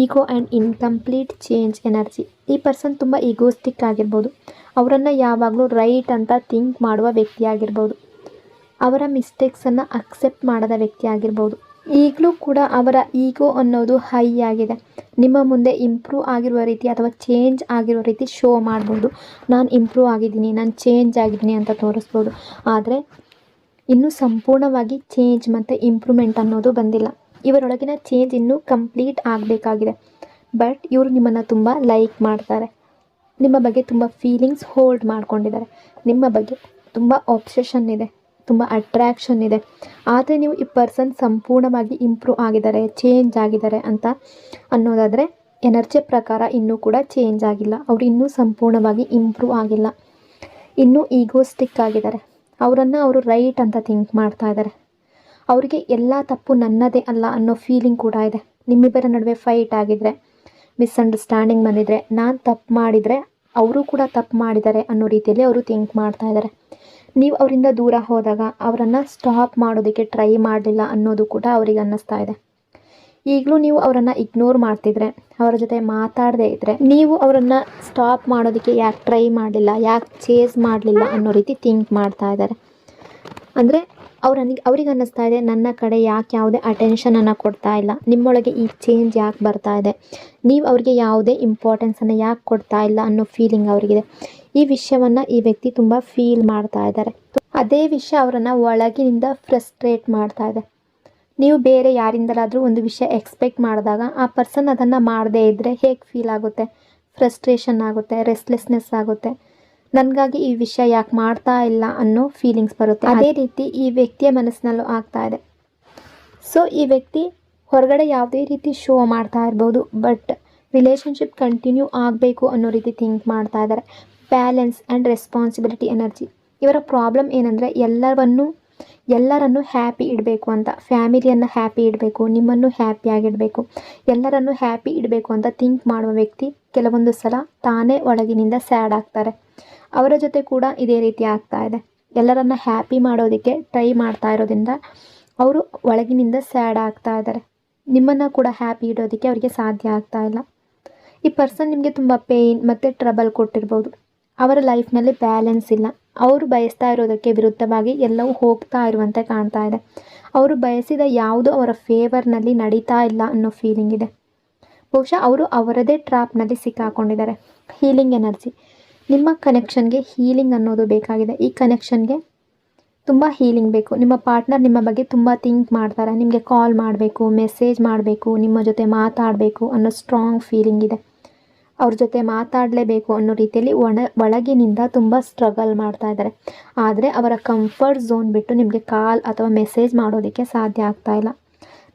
ಈಗೋ ಆ್ಯಂಡ್ ಇನ್ಕಂಪ್ಲೀಟ್ ಚೇಂಜ್ ಎನರ್ಜಿ. ಈ ಪರ್ಸನ್ ತುಂಬ ಈಗೋಸ್ಟಿಕ್ ಆಗಿರ್ಬೋದು. ಅವರನ್ನು ಯಾವಾಗಲೂ ರೈಟ್ ಅಂತ ಥಿಂಕ್ ಮಾಡುವ ವ್ಯಕ್ತಿ ಆಗಿರ್ಬೋದು. ಅವರ ಮಿಸ್ಟೇಕ್ಸನ್ನು ಅಕ್ಸೆಪ್ಟ್ ಮಾಡದ ವ್ಯಕ್ತಿ ಆಗಿರ್ಬೋದು. ಈಗಲೂ ಕೂಡ ಅವರ ಈಗೋ ಅನ್ನೋದು ಹೈ ಆಗಿದೆ. ನಿಮ್ಮ ಮುಂದೆ ಇಂಪ್ರೂವ್ ಆಗಿರುವ ರೀತಿ ಅಥವಾ ಚೇಂಜ್ ಆಗಿರೋ ರೀತಿ ಶೋ ಮಾಡ್ಬೋದು. ನಾನು ಇಂಪ್ರೂವ್ ಆಗಿದ್ದೀನಿ, ನಾನು ಚೇಂಜ್ ಆಗಿದ್ದೀನಿ ಅಂತ ತೋರಿಸ್ಬೋದು. ಆದರೆ ಇನ್ನೂ ಸಂಪೂರ್ಣವಾಗಿ ಚೇಂಜ್ ಮತ್ತು ಇಂಪ್ರೂವ್ಮೆಂಟ್ ಅನ್ನೋದು ಬಂದಿಲ್ಲ. ಇವರೊಳಗಿನ ಚೇಂಜ್ ಇನ್ನೂ ಕಂಪ್ಲೀಟ್ ಆಗಬೇಕಾಗಿದೆ. ಬಟ್ ಇವರು ನಿಮ್ಮನ್ನು ತುಂಬ ಲೈಕ್ ಮಾಡ್ತಾರೆ. ನಿಮ್ಮ ಬಗ್ಗೆ ತುಂಬ ಫೀಲಿಂಗ್ಸ್ ಹೋಲ್ಡ್ ಮಾಡ್ಕೊಂಡಿದ್ದಾರೆ. ನಿಮ್ಮ ಬಗ್ಗೆ ತುಂಬ ಆಬ್ಸೆಷನ್ ಇದೆ, ತುಂಬ ಅಟ್ರ್ಯಾಕ್ಷನ್ ಇದೆ. ಆದರೆ ನೀವು ಈ ಪರ್ಸನ್ ಸಂಪೂರ್ಣವಾಗಿ ಇಂಪ್ರೂವ್ ಆಗಿದ್ದಾರೆ, ಚೇಂಜ್ ಆಗಿದ್ದಾರೆ ಅಂತ ಅನ್ನೋದಾದರೆ ಎನರ್ಜಿ ಪ್ರಕಾರ ಇನ್ನೂ ಕೂಡ ಚೇಂಜ್ ಆಗಿಲ್ಲ. ಅವರು ಇನ್ನೂ ಸಂಪೂರ್ಣವಾಗಿ ಇಂಪ್ರೂವ್ ಆಗಿಲ್ಲ. ಇನ್ನೂ ಈಗೋಸ್ಟಿಕ್ ಆಗಿದ್ದಾರೆ. ಅವರನ್ನು ಅವರು ರೈಟ್ ಅಂತ ಥಿಂಕ್ ಮಾಡ್ತಾ ಇದ್ದಾರೆ. ಅವರಿಗೆ ಎಲ್ಲ ತಪ್ಪು ನನ್ನದೇ ಅಲ್ಲ ಅನ್ನೋ ಫೀಲಿಂಗ್ ಕೂಡ ಇದೆ. ನಿಮ್ಮಿಬ್ಬರ ನಡುವೆ ಫೈಟ್ ಆಗಿದ್ರೆ, ಮಿಸ್ಅಂಡರ್ಸ್ಟ್ಯಾಂಡಿಂಗ್ ಬಂದಿದ್ರೆ, ನಾನು ತಪ್ಪು ಮಾಡಿದರೆ ಅವರು ಕೂಡ ತಪ್ಪು ಮಾಡಿದ್ದಾರೆ ಅನ್ನೋ ರೀತಿಯಲ್ಲಿ ಅವರು ಥಿಂಕ್ ಮಾಡ್ತಾ ಇದ್ದಾರೆ. ನೀವು ಅವರಿಂದ ದೂರ ಹೋದಾಗ ಅವರನ್ನು ಸ್ಟಾಪ್ ಮಾಡೋದಕ್ಕೆ ಟ್ರೈ ಮಾಡಲಿಲ್ಲ ಅನ್ನೋದು ಕೂಡ ಅವರಿಗೆ ಅನ್ನಿಸ್ತಾ ಇದೆ. ಈಗಲೂ ನೀವು ಅವರನ್ನು ಇಗ್ನೋರ್ ಮಾಡ್ತಿದ್ರೆ, ಅವರ ಜೊತೆ ಮಾತಾಡದೇ ಇದ್ದರೆ, ನೀವು ಅವರನ್ನು ಸ್ಟಾಪ್ ಮಾಡೋದಕ್ಕೆ ಯಾಕೆ ಟ್ರೈ ಮಾಡಲಿಲ್ಲ, ಯಾಕೆ ಚೇಸ್ ಮಾಡಲಿಲ್ಲ ಅನ್ನೋ ರೀತಿ ಥಿಂಕ್ ಮಾಡ್ತಾ ಇದ್ದಾರೆ. ಅಂದರೆ ಅವ್ರಿಗೆ ಅನ್ನಿಸ್ತಾ ಇದೆ, ನನ್ನ ಕಡೆ ಯಾಕೆ ಯಾವುದೇ ಅಟೆನ್ಷನನ್ನು ಕೊಡ್ತಾ ಇಲ್ಲ, ನಿಮ್ಮೊಳಗೆ ಈ ಚೇಂಜ್ ಯಾಕೆ ಬರ್ತಾ ಇದೆ, ನೀವು ಅವರಿಗೆ ಯಾವುದೇ ಇಂಪಾರ್ಟೆನ್ಸನ್ನು ಯಾಕೆ ಕೊಡ್ತಾ ಇಲ್ಲ ಅನ್ನೋ ಫೀಲಿಂಗ್ ಅವರಿಗಿದೆ. ಈ ವಿಷಯವನ್ನು ಈ ವ್ಯಕ್ತಿ ತುಂಬ ಫೀಲ್ ಮಾಡ್ತಾ ಇದ್ದಾರೆ. ಅದೇ ವಿಷಯ ಅವರನ್ನು ಒಳಗಿನಿಂದ ಫ್ರಸ್ಟ್ರೇಟ್ ಮಾಡ್ತಾ ಇದೆ. ನೀವು ಬೇರೆ ಯಾರಿಂದಲಾದರೂ ಒಂದು ವಿಷಯ ಎಕ್ಸ್ಪೆಕ್ಟ್ ಮಾಡಿದಾಗ ಆ ಪರ್ಸನ್ ಅದನ್ನು ಮಾಡದೇ ಇದ್ದರೆ ಹೇಗೆ ಫೀಲ್ ಆಗುತ್ತೆ? ಫ್ರಸ್ಟ್ರೇಷನ್ ಆಗುತ್ತೆ, ರೆಸ್ಟ್ಲೆಸ್ನೆಸ್ ಆಗುತ್ತೆ. ನನಗಾಗಿ ಈ ವಿಷಯ ಯಾಕೆ ಮಾಡ್ತಾ ಇಲ್ಲ ಅನ್ನೋ ಫೀಲಿಂಗ್ಸ್ ಬರುತ್ತೆ. ಅದೇ ರೀತಿ ಈ ವ್ಯಕ್ತಿಯ ಮನಸ್ಸಿನಲ್ಲೂ ಆಗ್ತಾ ಇದೆ. ಸೊ ಈ ವ್ಯಕ್ತಿ ಹೊರಗಡೆ ಯಾವುದೇ ರೀತಿ ಶೋ ಮಾಡ್ತಾ ಇರ್ಬೋದು, ಬಟ್ ರಿಲೇಷನ್ಶಿಪ್ ಕಂಟಿನ್ಯೂ ಆಗಬೇಕು ಅನ್ನೋ ರೀತಿ ಥಿಂಕ್ ಮಾಡ್ತಾ ಇದ್ದಾರೆ. Balance and responsibility energy. ಇವರ ಪ್ರಾಬ್ಲಮ್ ಏನಂದರೆ ಎಲ್ಲರನ್ನು ಹ್ಯಾಪಿ ಇಡಬೇಕು ಅಂತ, ಫ್ಯಾಮಿಲಿಯನ್ನು ಹ್ಯಾಪಿ ಇಡಬೇಕು, ನಿಮ್ಮನ್ನು ಹ್ಯಾಪಿಯಾಗಿಡಬೇಕು, ಎಲ್ಲರನ್ನು ಹ್ಯಾಪಿ ಇಡಬೇಕು ಅಂತ ಥಿಂಕ್ ಮಾಡುವ ವ್ಯಕ್ತಿ ಕೆಲವೊಂದು ಸಲ ತಾನೇ ಒಳಗಿನಿಂದ ಸ್ಯಾಡ್ ಆಗ್ತಾರೆ. ಅವರ ಜೊತೆ ಕೂಡ ಇದೇ ರೀತಿ ಆಗ್ತಾ ಇದೆ. ಎಲ್ಲರನ್ನು ಹ್ಯಾಪಿ ಮಾಡೋದಕ್ಕೆ ಟ್ರೈ ಮಾಡ್ತಾ ಇರೋದ್ರಿಂದ ಅವರು ಒಳಗಿನಿಂದ ಸ್ಯಾಡ್ ಆಗ್ತಾ ಇದ್ದಾರೆ. ನಿಮ್ಮನ್ನು ಕೂಡ ಹ್ಯಾಪಿ ಇಡೋದಕ್ಕೆ ಅವರಿಗೆ ಸಾಧ್ಯ ಆಗ್ತಾ ಇಲ್ಲ. ಈ ಪರ್ಸನ್ ನಿಮಗೆ ತುಂಬ ಪೇಯ್ನ್ ಮತ್ತು ಟ್ರಬಲ್ ಕೊಟ್ಟಿರ್ಬೋದು. ಅವರ ಲೈಫ್ನಲ್ಲಿ ಬ್ಯಾಲೆನ್ಸ್ ಇಲ್ಲ. ಅವರು ಬಯಸ್ತಾ ಇರೋದಕ್ಕೆ ವಿರುದ್ಧವಾಗಿ ಎಲ್ಲವೂ ಹೋಗ್ತಾ ಇರುವಂತೆ ಕಾಣ್ತಾ ಇದೆ. ಅವರು ಬಯಸಿದ ಯಾವುದೂ ಅವರ ಫೇವರ್ನಲ್ಲಿ ನಡೀತಾ ಇಲ್ಲ ಅನ್ನೋ ಫೀಲಿಂಗ್ ಇದೆ. ಬಹುಶಃ ಅವರು ಅವರದೇ ಟ್ರ್ಯಾಪ್ನಲ್ಲಿ ಸಿಕ್ಕಾಕೊಂಡಿದ್ದಾರೆ. Healing energy. ನಿಮ್ಮ ಕನೆಕ್ಷನ್ಗೆ ಹೀಲಿಂಗ್ ಅನ್ನೋದು ಬೇಕಾಗಿದೆ. ಈ ಕನೆಕ್ಷನ್ಗೆ ತುಂಬ ಹೀಲಿಂಗ್ ಬೇಕು. ನಿಮ್ಮ ಪಾರ್ಟ್ನರ್ ನಿಮ್ಮ ಬಗ್ಗೆ ತುಂಬ ಥಿಂಕ್ ಮಾಡ್ತಾರೆ. ನಿಮಗೆ ಕಾಲ್ ಮಾಡಬೇಕು, ಮೆಸೇಜ್ ಮಾಡಬೇಕು, ನಿಮ್ಮ ಜೊತೆ ಮಾತಾಡಬೇಕು ಅನ್ನೋ ಸ್ಟ್ರಾಂಗ್ ಫೀಲಿಂಗ್ ಇದೆ. ಅವ್ರ ಜೊತೆ ಮಾತಾಡಲೇಬೇಕು ಅನ್ನೋ ರೀತಿಯಲ್ಲಿ ಒಳಗಿನಿಂದ ತುಂಬ ಸ್ಟ್ರಗಲ್ ಮಾಡ್ತಾ ಇದ್ದಾರೆ. ಆದರೆ ಅವರ ಕಂಫರ್ಟ್ ಝೋನ್ ಬಿಟ್ಟು ನಿಮಗೆ ಕಾಲ್ ಅಥವಾ ಮೆಸೇಜ್ ಮಾಡೋದಕ್ಕೆ ಸಾಧ್ಯ ಆಗ್ತಾ ಇಲ್ಲ.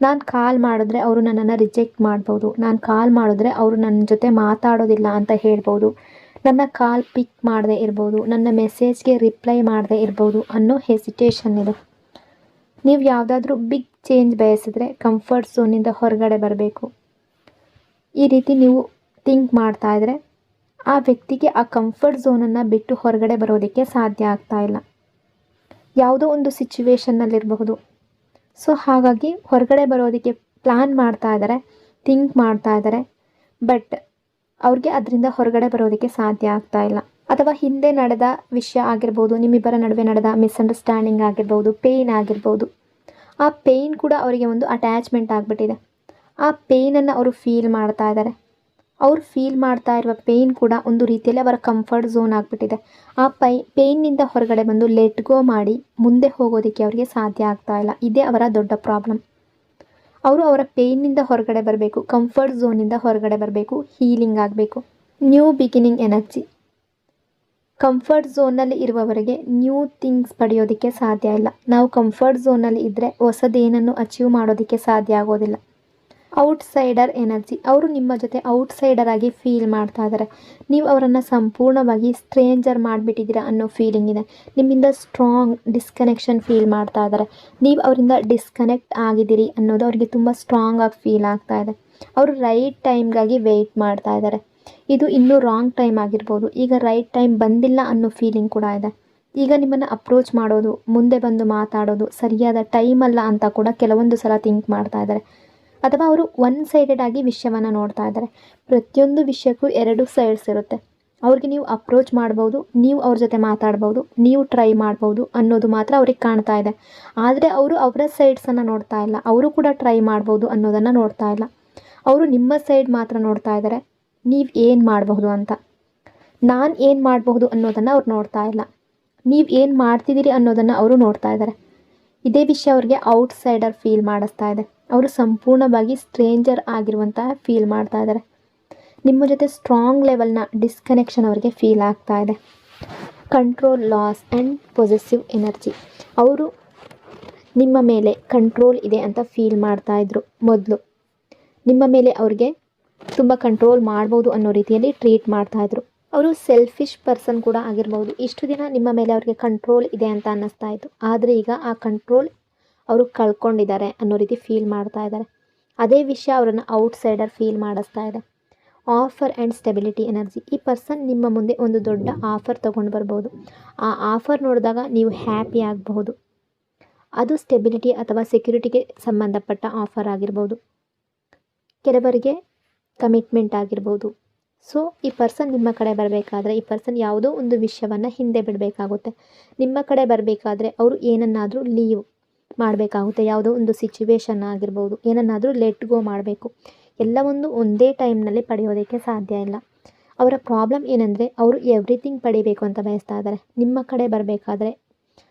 ನಾನು ಕಾಲ್ ಮಾಡಿದ್ರೆ ಅವರು ನನ್ನನ್ನು ರಿಜೆಕ್ಟ್ ಮಾಡ್ಬೋದು, ನಾನು ಕಾಲ್ ಮಾಡಿದ್ರೆ ಅವರು ನನ್ನ ಜೊತೆ ಮಾತಾಡೋದಿಲ್ಲ ಅಂತ ಹೇಳ್ಬೋದು, ನನ್ನ ಕಾಲ್ ಪಿಕ್ ಮಾಡದೇ ಇರ್ಬೋದು, ನನ್ನ ಮೆಸೇಜ್ಗೆ ರಿಪ್ಲೈ ಮಾಡದೇ ಇರ್ಬೋದು ಅನ್ನೋ ಹೆಸಿಟೇಷನ್ ಇದೆ. ನೀವು ಯಾವುದಾದ್ರೂ ಬಿಗ್ ಚೇಂಜ್ ಬಯಸಿದ್ರೆ ಕಂಫರ್ಟ್ ಝೋನಿಂದ ಹೊರಗಡೆ ಬರಬೇಕು. ಈ ರೀತಿ ನೀವು ಥಿಂಕ್ ಮಾಡ್ತಾ ಇದ್ದರೆ ಆ ವ್ಯಕ್ತಿಗೆ ಆ ಕಂಫರ್ಟ್ ಝೋನನ್ನು ಬಿಟ್ಟು ಹೊರಗಡೆ ಬರೋದಕ್ಕೆ ಸಾಧ್ಯ ಆಗ್ತಾ ಇಲ್ಲ. ಯಾವುದೋ ಒಂದು ಸಿಚುವೇಷನ್ನಲ್ಲಿರಬಹುದು. ಸೊ ಹಾಗಾಗಿ ಹೊರಗಡೆ ಬರೋದಕ್ಕೆ ಪ್ಲ್ಯಾನ್ ಮಾಡ್ತಾ ಇದ್ದಾರೆ, ಥಿಂಕ್ ಮಾಡ್ತಾ ಇದ್ದಾರೆ. ಬಟ್ ಅವ್ರಿಗೆ ಅದರಿಂದ ಹೊರಗಡೆ ಬರೋದಕ್ಕೆ ಸಾಧ್ಯ ಆಗ್ತಾ ಇಲ್ಲ. ಅಥವಾ ಹಿಂದೆ ನಡೆದ ವಿಷಯ ಆಗಿರ್ಬೋದು, ನಿಮ್ಮಿಬ್ಬರ ನಡುವೆ ನಡೆದ ಮಿಸ್ಅಂಡರ್ಸ್ಟ್ಯಾಂಡಿಂಗ್ ಆಗಿರ್ಬೋದು, ಪೇಯ್ನ್ ಆಗಿರ್ಬೋದು, ಆ ಪೇಯ್ನ್ ಕೂಡ ಅವರಿಗೆ ಒಂದು ಅಟ್ಯಾಚ್ಮೆಂಟ್ ಆಗಿಬಿಟ್ಟಿದೆ. ಆ ಪೇಯ್ನನ್ನು ಅವರು ಫೀಲ್ ಮಾಡ್ತಾ ಇದ್ದಾರೆ. ಅವ್ರು ಫೀಲ್ ಮಾಡ್ತಾ ಇರುವ ಪೇಯ್ನ್ ಕೂಡ ಒಂದು ರೀತಿಯಲ್ಲಿ ಅವರ ಕಂಫರ್ಟ್ ಝೋನ್ ಆಗಿಬಿಟ್ಟಿದೆ. ಆ ಪೇಯ್ನಿಂದ ಹೊರಗಡೆ ಬಂದು ಲೆಟ್ ಗೋ ಮಾಡಿ ಮುಂದೆ ಹೋಗೋದಕ್ಕೆ ಅವರಿಗೆ ಸಾಧ್ಯ ಆಗ್ತಾ ಇಲ್ಲ. ಇದೇ ಅವರ ದೊಡ್ಡ ಪ್ರಾಬ್ಲಮ್. ಅವರು ಅವರ ಪೇಯ್ನಿಂದ ಹೊರಗಡೆ ಬರಬೇಕು, ಕಂಫರ್ಟ್ ಝೋನಿಂದ ಹೊರಗಡೆ ಬರಬೇಕು, ಹೀಲಿಂಗ್ ಆಗಬೇಕು. New beginning energy. ಕಂಫರ್ಟ್ ಝೋನಲ್ಲಿ ಇರುವವರೆಗೆ ನ್ಯೂ ಥಿಂಗ್ಸ್ ಪಡೆಯೋದಕ್ಕೆ ಸಾಧ್ಯ ಇಲ್ಲ. ನಾವು ಕಂಫರ್ಟ್ ಝೋನಲ್ಲಿ ಇದ್ದರೆ ಹೊಸದೇನನ್ನು ಅಚೀವ್ ಮಾಡೋದಕ್ಕೆ ಸಾಧ್ಯ ಆಗೋದಿಲ್ಲ. Outsider energy. ಅವರು ನಿಮ್ಮ ಜೊತೆ ಔಟ್ಸೈಡರ್ ಆಗಿ ಫೀಲ್ ಮಾಡ್ತಾ ಇದ್ದಾರೆ. ನೀವು ಅವರನ್ನು ಸಂಪೂರ್ಣವಾಗಿ ಸ್ಟ್ರೇಂಜರ್ ಮಾಡಿಬಿಟ್ಟಿದ್ದೀರಾ ಅನ್ನೋ ಫೀಲಿಂಗ್ ಇದೆ. ನಿಮ್ಮಿಂದ ಸ್ಟ್ರಾಂಗ್ ಡಿಸ್ಕನೆಕ್ಷನ್ ಫೀಲ್ ಮಾಡ್ತಾ ಇದ್ದಾರೆ. ನೀವು ಅವರಿಂದ ಡಿಸ್ಕನೆಕ್ಟ್ ಆಗಿದ್ದೀರಿ ಅನ್ನೋದು ಅವರಿಗೆ ತುಂಬ ಸ್ಟ್ರಾಂಗ್ ಆಗಿ ಫೀಲ್ ಆಗ್ತಾ ಇದೆ. ಅವರು ರೈಟ್ ಟೈಮ್ಗಾಗಿ ವೆಯ್ಟ್ ಮಾಡ್ತಾ ಇದ್ದಾರೆ. ಇದು ಇನ್ನೂ ರಾಂಗ್ ಟೈಮ್ ಆಗಿರ್ಬೋದು. ಈಗ ರೈಟ್ ಟೈಮ್ ಬಂದಿಲ್ಲ ಅನ್ನೋ ಫೀಲಿಂಗ್ ಕೂಡ ಇದೆ. ಈಗ ನಿಮ್ಮನ್ನು ಅಪ್ರೋಚ್ ಮಾಡೋದು, ಮುಂದೆ ಬಂದು ಮಾತಾಡೋದು ಸರಿಯಾದ ಟೈಮ್ ಅಲ್ಲ ಅಂತ ಕೂಡ ಕೆಲವೊಂದು ಸಲ ಥಿಂಕ್ ಮಾಡ್ತಾ ಇದ್ದಾರೆ. ಅಥವಾ ಅವರು ಒನ್ ಸೈಡೆಡ್ ಆಗಿ ವಿಷಯವನ್ನು ನೋಡ್ತಾ ಇದ್ದಾರೆ. ಪ್ರತಿಯೊಂದು ವಿಷಯಕ್ಕೂ 2 ಸೈಡ್ಸ್ ಇರುತ್ತೆ. ಅವ್ರಿಗೆ ನೀವು ಅಪ್ರೋಚ್ ಮಾಡ್ಬೋದು, ನೀವು ಅವ್ರ ಜೊತೆ ಮಾತಾಡ್ಬೋದು, ನೀವು ಟ್ರೈ ಮಾಡ್ಬೋದು ಅನ್ನೋದು ಮಾತ್ರ ಅವ್ರಿಗೆ ಕಾಣ್ತಾ ಇದೆ. ಆದರೆ ಅವರು ಅವರ ಸೈಡ್ಸನ್ನು ನೋಡ್ತಾ ಇಲ್ಲ. ಅವರು ಕೂಡ ಟ್ರೈ ಮಾಡ್ಬೋದು ಅನ್ನೋದನ್ನು ನೋಡ್ತಾ ಇಲ್ಲ. ಅವರು ನಿಮ್ಮ ಸೈಡ್ ಮಾತ್ರ ನೋಡ್ತಾ ಇದ್ದಾರೆ. ನೀವು ಏನು ಮಾಡಬಹುದು ಅಂತ, ನಾನು ಏನು ಮಾಡಬಹುದು ಅನ್ನೋದನ್ನು ಅವ್ರು ನೋಡ್ತಾ ಇಲ್ಲ. ನೀವು ಏನು ಮಾಡ್ತಿದ್ದೀರಿ ಅನ್ನೋದನ್ನು ಅವರು ನೋಡ್ತಾ ಇದ್ದಾರೆ. ಇದೇ ವಿಷಯ ಅವ್ರಿಗೆ ಔಟ್ಸೈಡರ್ ಫೀಲ್ ಮಾಡಿಸ್ತಾ ಇದೆ. ಅವರು ಸಂಪೂರ್ಣವಾಗಿ ಸ್ಟ್ರೇಂಜರ್ ಆಗಿರುವಂತಹ ಫೀಲ್ ಮಾಡ್ತಾ ಇದ್ದಾರೆ. ನಿಮ್ಮ ಜೊತೆ ಸ್ಟ್ರಾಂಗ್ ಲೆವೆಲ್ನ ಡಿಸ್ಕನೆಕ್ಷನ್ ಅವರಿಗೆ ಫೀಲ್ ಆಗ್ತಾ ಇದೆ. Control loss and possessive energy. ಅವರು ನಿಮ್ಮ ಮೇಲೆ ಕಂಟ್ರೋಲ್ ಇದೆ ಅಂತ ಫೀಲ್ ಮಾಡ್ತಾ ಇದ್ರು ಮೊದಲು. ನಿಮ್ಮ ಮೇಲೆ ಅವ್ರಿಗೆ ತುಂಬ ಕಂಟ್ರೋಲ್ ಮಾಡ್ಬೋದು ಅನ್ನೋ ರೀತಿಯಲ್ಲಿ ಟ್ರೀಟ್ ಮಾಡ್ತಾಯಿದ್ರು. ಅವರು ಸೆಲ್ಫಿಶ್ ಪರ್ಸನ್ ಕೂಡ ಆಗಿರ್ಬೋದು. ಇಷ್ಟು ದಿನ ನಿಮ್ಮ ಮೇಲೆ ಅವ್ರಿಗೆ ಕಂಟ್ರೋಲ್ ಇದೆ ಅಂತ ಅನ್ನಿಸ್ತಾ ಇತ್ತು. ಆದರೆ ಈಗ ಆ ಕಂಟ್ರೋಲ್ ಅವರು ಕಳ್ಕೊಂಡಿದ್ದಾರೆ ಅನ್ನೋ ರೀತಿ ಫೀಲ್ ಮಾಡ್ತಾ ಇದ್ದಾರೆ. ಅದೇ ವಿಷಯ ಅವರನ್ನು ಔಟ್ಸೈಡರ್ ಫೀಲ್ ಮಾಡಿಸ್ತಾ ಇದೆ. Offer and stability energy. ಈ ಪರ್ಸನ್ ನಿಮ್ಮ ಮುಂದೆ ಒಂದು ದೊಡ್ಡ ಆಫರ್ ತೊಗೊಂಡು ಬರ್ಬೋದು. ಆ ಆಫರ್ ನೋಡಿದಾಗ ನೀವು ಹ್ಯಾಪಿ ಆಗಬಹುದು. ಅದು ಸ್ಟೆಬಿಲಿಟಿ ಅಥವಾ ಸೆಕ್ಯೂರಿಟಿಗೆ ಸಂಬಂಧಪಟ್ಟ ಆಫರ್ ಆಗಿರ್ಬೋದು. ಕೆಲವರಿಗೆ ಕಮಿಟ್ಮೆಂಟ್ ಆಗಿರ್ಬೋದು. ಸೊ ಈ ಪರ್ಸನ್ ನಿಮ್ಮ ಕಡೆ ಬರಬೇಕಾದ್ರೆ ಈ ಪರ್ಸನ್ ಯಾವುದೋ ಒಂದು ವಿಷಯವನ್ನು ಹಿಂದೆ ಬಿಡಬೇಕಾಗುತ್ತೆ. ನಿಮ್ಮ ಕಡೆ ಬರಬೇಕಾದ್ರೆ ಅವರು ಏನನ್ನಾದರೂ ಲೀವ್ ಮಾಡಬೇಕಾಗುತ್ತೆ. ಯಾವುದೋ ಒಂದು ಸಿಚುವೇಶನ್ ಆಗಿರ್ಬೋದು, ಏನನ್ನಾದರೂ ಲೆಟ್ ಗೋ ಮಾಡಬೇಕು. ಎಲ್ಲವೊಂದು ಒಂದೇ ಟೈಮ್ನಲ್ಲಿ ಪಡೆಯೋದಕ್ಕೆ ಸಾಧ್ಯ ಇಲ್ಲ. ಅವರ ಪ್ರಾಬ್ಲಮ್ ಏನಂದರೆ ಅವರು ಎವ್ರಿಥಿಂಗ್ ಪಡಿಬೇಕು ಅಂತ ಬಯಸ್ತಾ ಇದ್ದಾರೆ. ನಿಮ್ಮ ಕಡೆ ಬರಬೇಕಾದ್ರೆ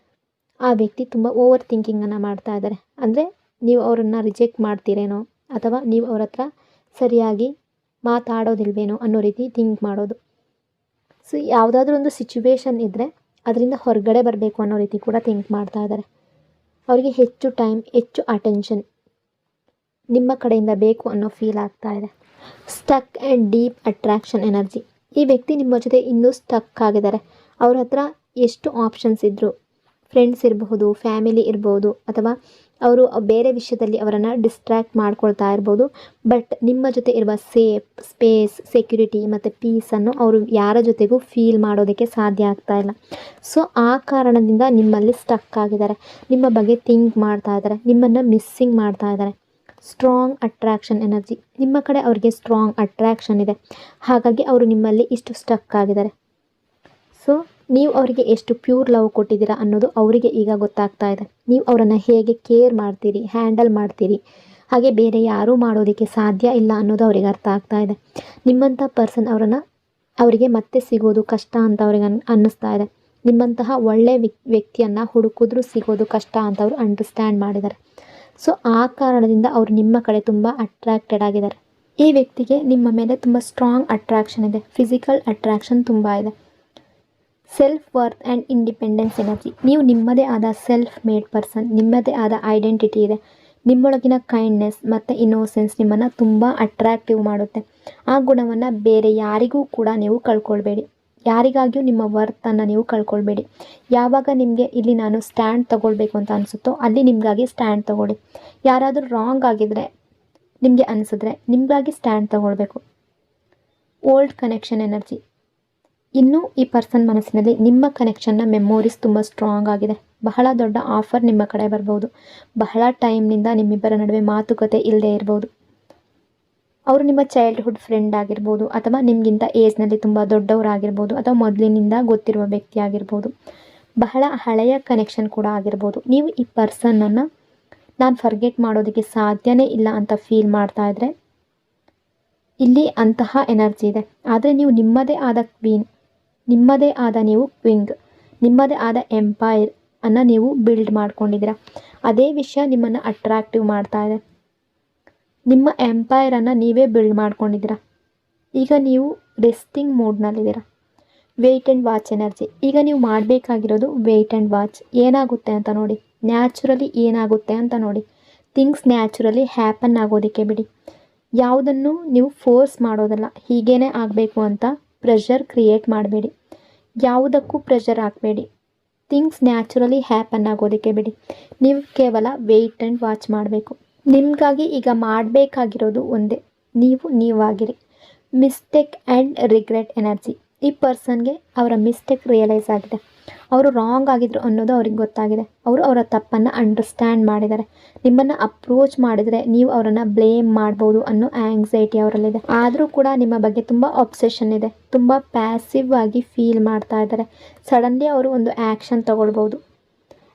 ಆ ವ್ಯಕ್ತಿ ತುಂಬ ಓವರ್ ಥಿಂಕಿಂಗನ್ನು ಮಾಡ್ತಾ ಇದ್ದಾರೆ. ಅಂದರೆ ನೀವು ಅವರನ್ನು ರಿಜೆಕ್ಟ್ ಮಾಡ್ತೀರೇನೋ ಅಥವಾ ನೀವು ಅವ್ರ ಹತ್ರ ಸರಿಯಾಗಿ ಮಾತಾಡೋದಿಲ್ವೇನೋ ಅನ್ನೋ ರೀತಿ ಥಿಂಕ್ ಮಾಡೋದು. ಸೊ ಯಾವುದಾದ್ರೂ ಒಂದು ಸಿಚುವೇಶನ್ ಇದ್ದರೆ ಅದರಿಂದ ಹೊರಗಡೆ ಬರಬೇಕು ಅನ್ನೋ ರೀತಿ ಕೂಡ ಥಿಂಕ್ ಮಾಡ್ತಾ ಇದ್ದಾರೆ. ಅವರಿಗೆ ಹೆಚ್ಚು ಟೈಮ್, ಹೆಚ್ಚು ಅಟೆನ್ಷನ್ ನಿಮ್ಮ ಕಡೆಯಿಂದ ಬೇಕು ಅನ್ನೋ ಫೀಲ್ ಆಗ್ತಾ ಇದೆ. Stuck and deep attraction energy. ಈ ವ್ಯಕ್ತಿ ನಿಮ್ಮ ಜೊತೆ ಇನ್ನೂ ಸ್ಟಕ್ ಆಗಿದ್ದಾರೆ. ಅವ್ರ ಹತ್ರ ಎಷ್ಟು ಆಪ್ಷನ್ಸ್ ಇದ್ದರು, ಫ್ರೆಂಡ್ಸ್ ಇರಬಹುದು, ಫ್ಯಾಮಿಲಿ ಇರ್ಬೋದು, ಅಥವಾ ಅವರು ಬೇರೆ ವಿಷಯದಲ್ಲಿ ಅವರನ್ನು ಡಿಸ್ಟ್ರ್ಯಾಕ್ಟ್ ಮಾಡ್ಕೊಳ್ತಾ ಇರ್ಬೋದು. ಬಟ್ ನಿಮ್ಮ ಜೊತೆ ಇರುವ ಸೇಫ್ ಸ್ಪೇಸ್, ಸೆಕ್ಯುರಿಟಿ ಮತ್ತು ಪೀಸನ್ನು ಅವರು ಯಾರ ಜೊತೆಗೂ ಫೀಲ್ ಮಾಡೋದಕ್ಕೆ ಸಾಧ್ಯ ಆಗ್ತಾ ಇಲ್ಲ. ಸೊ ಆ ಕಾರಣದಿಂದ ನಿಮ್ಮಲ್ಲಿ ಸ್ಟಕ್ ಆಗಿದ್ದಾರೆ. ನಿಮ್ಮ ಬಗ್ಗೆ ಥಿಂಕ್ ಮಾಡ್ತಾ ಇದ್ದಾರೆ, ನಿಮ್ಮನ್ನು ಮಿಸ್ಸಿಂಗ್ ಮಾಡ್ತಾ ಇದ್ದಾರೆ. Strong attraction energy. ನಿಮ್ಮ ಕಡೆ ಅವರಿಗೆ ಸ್ಟ್ರಾಂಗ್ ಅಟ್ರಾಕ್ಷನ್ ಇದೆ. ಹಾಗಾಗಿ ಅವರು ನಿಮ್ಮಲ್ಲಿ ಇಷ್ಟು ಸ್ಟಕ್ ಆಗಿದ್ದಾರೆ. ಸೊ ನೀವು ಅವರಿಗೆ ಎಷ್ಟು ಪ್ಯೂರ್ ಲವ್ ಕೊಟ್ಟಿದ್ದೀರಾ ಅನ್ನೋದು ಅವರಿಗೆ ಈಗ ಗೊತ್ತಾಗ್ತಾ ಇದೆ. ನೀವು ಅವರನ್ನು ಹೇಗೆ ಕೇರ್ ಮಾಡ್ತೀರಿ, ಹ್ಯಾಂಡಲ್ ಮಾಡ್ತೀರಿ, ಹಾಗೆ ಬೇರೆ ಯಾರೂ ಮಾಡೋದಕ್ಕೆ ಸಾಧ್ಯ ಇಲ್ಲ ಅನ್ನೋದು ಅವರಿಗೆ ಅರ್ಥ ಆಗ್ತಾ ಇದೆ. ನಿಮ್ಮಂಥ ಪರ್ಸನ್ ಅವರಿಗೆ ಮತ್ತೆ ಸಿಗೋದು ಕಷ್ಟ ಅಂತ ಅವ್ರಿಗೆ ಅನ್ನಿಸ್ತಾ ಇದೆ. ನಿಮ್ಮಂತಹ ಒಳ್ಳೆ ವ್ಯಕ್ತಿಯನ್ನು ಹುಡುಕಿದ್ರೂ ಸಿಗೋದು ಕಷ್ಟ ಅಂತ ಅವರು ಅಂಡರ್ಸ್ಟ್ಯಾಂಡ್ ಮಾಡಿದ್ದಾರೆ. ಸೊ ಆ ಕಾರಣದಿಂದ ಅವರು ನಿಮ್ಮ ಕಡೆ ತುಂಬ ಅಟ್ರಾಕ್ಟೆಡ್ ಆಗಿದ್ದಾರೆ. ಈ ವ್ಯಕ್ತಿಗೆ ನಿಮ್ಮ ಮೇಲೆ ತುಂಬ ಸ್ಟ್ರಾಂಗ್ ಅಟ್ರಾಕ್ಷನ್ ಇದೆ. ಫಿಸಿಕಲ್ ಅಟ್ರಾಕ್ಷನ್ ತುಂಬ ಇದೆ. Self worth and independence energy. ನೀವು ನಿಮ್ಮದೇ ಆದ ಸೆಲ್ಫ್ ಮೇಡ್ ಪರ್ಸನ್, ನಿಮ್ಮದೇ ಆದ ಐಡೆಂಟಿಟಿ ಇದೆ. ನಿಮ್ಮೊಳಗಿನ ಕೈಂಡ್ನೆಸ್ ಮತ್ತು ಇನ್ನೋಸೆನ್ಸ್ ನಿಮ್ಮನ್ನು ತುಂಬ ಅಟ್ರಾಕ್ಟಿವ್ ಮಾಡುತ್ತೆ. ಆ ಗುಣವನ್ನು ಬೇರೆ ಯಾರಿಗೂ ಕೂಡ ನೀವು ಕಳ್ಕೊಳ್ಬೇಡಿ. ಯಾರಿಗಾಗಿಯೂ ನಿಮ್ಮ ವರ್ತನ್ನು ನೀವು ಕಳ್ಕೊಳ್ಬೇಡಿ. ಯಾವಾಗ ನಿಮಗೆ ಇಲ್ಲಿ ನಾನು ಸ್ಟ್ಯಾಂಡ್ ತೊಗೊಳ್ಬೇಕು ಅಂತ ಅನಿಸುತ್ತೋ ಅಲ್ಲಿ ನಿಮಗಾಗಿ ಸ್ಟ್ಯಾಂಡ್ ತೊಗೊಳ್ಳಿ. ಯಾರಾದರೂ ರಾಂಗ್ ಆಗಿದ್ದರೆ ನಿಮಗೆ ಅನಿಸಿದ್ರೆ ನಿಮಗಾಗಿ ಸ್ಟ್ಯಾಂಡ್ ತೊಗೊಳ್ಬೇಕು. Old connection energy. ಇನ್ನೂ ಈ ಪರ್ಸನ್ ಮನಸ್ಸಿನಲ್ಲಿ ನಿಮ್ಮ ಕನೆಕ್ಷನ್ನ ಮೆಮೊರೀಸ್ ತುಂಬ ಸ್ಟ್ರಾಂಗ್ ಆಗಿದೆ. ಬಹಳ ದೊಡ್ಡ ಆಫರ್ ನಿಮ್ಮ ಕಡೆ ಬರ್ಬೋದು. ಬಹಳ ಟೈಮ್ನಿಂದ ನಿಮ್ಮಿಬ್ಬರ ನಡುವೆ ಮಾತುಕತೆ ಇಲ್ಲದೆ ಇರ್ಬೋದು. ಅವರು ನಿಮ್ಮ ಚೈಲ್ಡ್ಹುಡ್ ಫ್ರೆಂಡ್ ಆಗಿರ್ಬೋದು, ಅಥವಾ ನಿಮಗಿಂತ ಏಜ್ನಲ್ಲಿ ತುಂಬ ದೊಡ್ಡವರಾಗಿರ್ಬೋದು, ಅಥವಾ ಮೊದಲಿನಿಂದ ಗೊತ್ತಿರುವ ವ್ಯಕ್ತಿ ಆಗಿರ್ಬೋದು. ಬಹಳ ಹಳೆಯ ಕನೆಕ್ಷನ್ ಕೂಡ ಆಗಿರ್ಬೋದು. ನೀವು ಈ ಪರ್ಸನ್ನನ್ನು ನಾನು ಫರ್ಗೆಟ್ ಮಾಡೋದಕ್ಕೆ ಸಾಧ್ಯನೇ ಇಲ್ಲ ಅಂತ ಫೀಲ್ ಮಾಡ್ತಾ ಇದ್ರೆ ಇಲ್ಲಿ ಅಂತಹ ಎನರ್ಜಿ ಇದೆ. ಆದರೆ ನೀವು ನಿಮ್ಮದೇ ಆದ ಕ್ವೀನ್, ನಿಮ್ಮದೇ ಆದ ನೀವು ಕ್ವಿಂಗ್, ನಿಮ್ಮದೇ ಆದ ಎಂಪೈರ್ ಅನ್ನು ನೀವು ಬಿಲ್ಡ್ ಮಾಡ್ಕೊಂಡಿದ್ದೀರಾ. ಅದೇ ವಿಷಯ ನಿಮ್ಮನ್ನು ಅಟ್ರಾಕ್ಟಿವ್ ಮಾಡ್ತಾ ಇದೆ. ನಿಮ್ಮ ಎಂಪೈರನ್ನು ನೀವೇ ಬಿಲ್ಡ್ ಮಾಡ್ಕೊಂಡಿದ್ದೀರಾ. ಈಗ ನೀವು ರೆಸ್ಟಿಂಗ್ ಮೋಡ್ನಲ್ಲಿದ್ದೀರಾ. Wait and watch energy. ಈಗ ನೀವು ಮಾಡಬೇಕಾಗಿರೋದು ವೆಯ್ಟ್ ಆ್ಯಂಡ್ ವಾಚ್. ಏನಾಗುತ್ತೆ ಅಂತ ನೋಡಿ, ನ್ಯಾಚುರಲಿ ಏನಾಗುತ್ತೆ ಅಂತ ನೋಡಿ. ಥಿಂಗ್ಸ್ ನ್ಯಾಚುರಲಿ ಹ್ಯಾಪನ್ ಆಗೋದಕ್ಕೆ ಬಿಡಿ. ಯಾವುದನ್ನು ನೀವು ಫೋರ್ಸ್ ಮಾಡೋದಲ್ಲ, ಹೀಗೇ ಆಗಬೇಕು ಅಂತ ಪ್ರೆಷರ್ ಕ್ರಿಯೇಟ್ ಮಾಡಬೇಡಿ. ಯಾವುದಕ್ಕೂ ಪ್ರೆಷರ್ ಹಾಕಬೇಡಿ. ಥಿಂಗ್ಸ್ ನ್ಯಾಚುರಲಿ ಹ್ಯಾಪನ್ ಆಗೋದಕ್ಕೆ ಬಿಡಿ. ನೀವು ಕೇವಲ ವೆಯ್ಟ್ ಆ್ಯಂಡ್ ವಾಚ್ ಮಾಡಬೇಕು. ನಿಮಗಾಗಿ ಈಗ ಮಾಡಬೇಕಾಗಿರೋದು ಒಂದೇ, ನೀವು ನೀವಾಗಿರಿ. Mistake and regret energy. ಈ ಪರ್ಸನ್ಗೆ ಅವರ ಮಿಸ್ಟೇಕ್ ರಿಯಲೈಸ್ ಆಗಿದೆ. ಅವರು ರಾಂಗ್ ಆಗಿದ್ರು ಅನ್ನೋದು ಅವ್ರಿಗೆ ಗೊತ್ತಾಗಿದೆ. ಅವರು ಅವರ ತಪ್ಪನ್ನು ಅಂಡರ್ಸ್ಟ್ಯಾಂಡ್ ಮಾಡಿದ್ದಾರೆ. ನಿಮ್ಮನ್ನು ಅಪ್ರೋಚ್ ಮಾಡಿದರೆ ನೀವು ಅವರನ್ನು ಬ್ಲೇಮ್ ಮಾಡ್ಬೋದು ಅನ್ನೋ ಆ್ಯಂಗ್ಸೈಟಿ ಅವರಲ್ಲಿದೆ. ಆದರೂ ಕೂಡ ನಿಮ್ಮ ಬಗ್ಗೆ ತುಂಬ ಅಬ್ಸೆಷನ್ ಇದೆ. ತುಂಬ ಪ್ಯಾಸಿವ್ ಆಗಿ ಫೀಲ್ ಮಾಡ್ತಾ ಇದ್ದಾರೆ. ಸಡನ್ಲಿ ಅವರು ಒಂದು ಆ್ಯಕ್ಷನ್ ತಗೊಳ್ಬೋದು.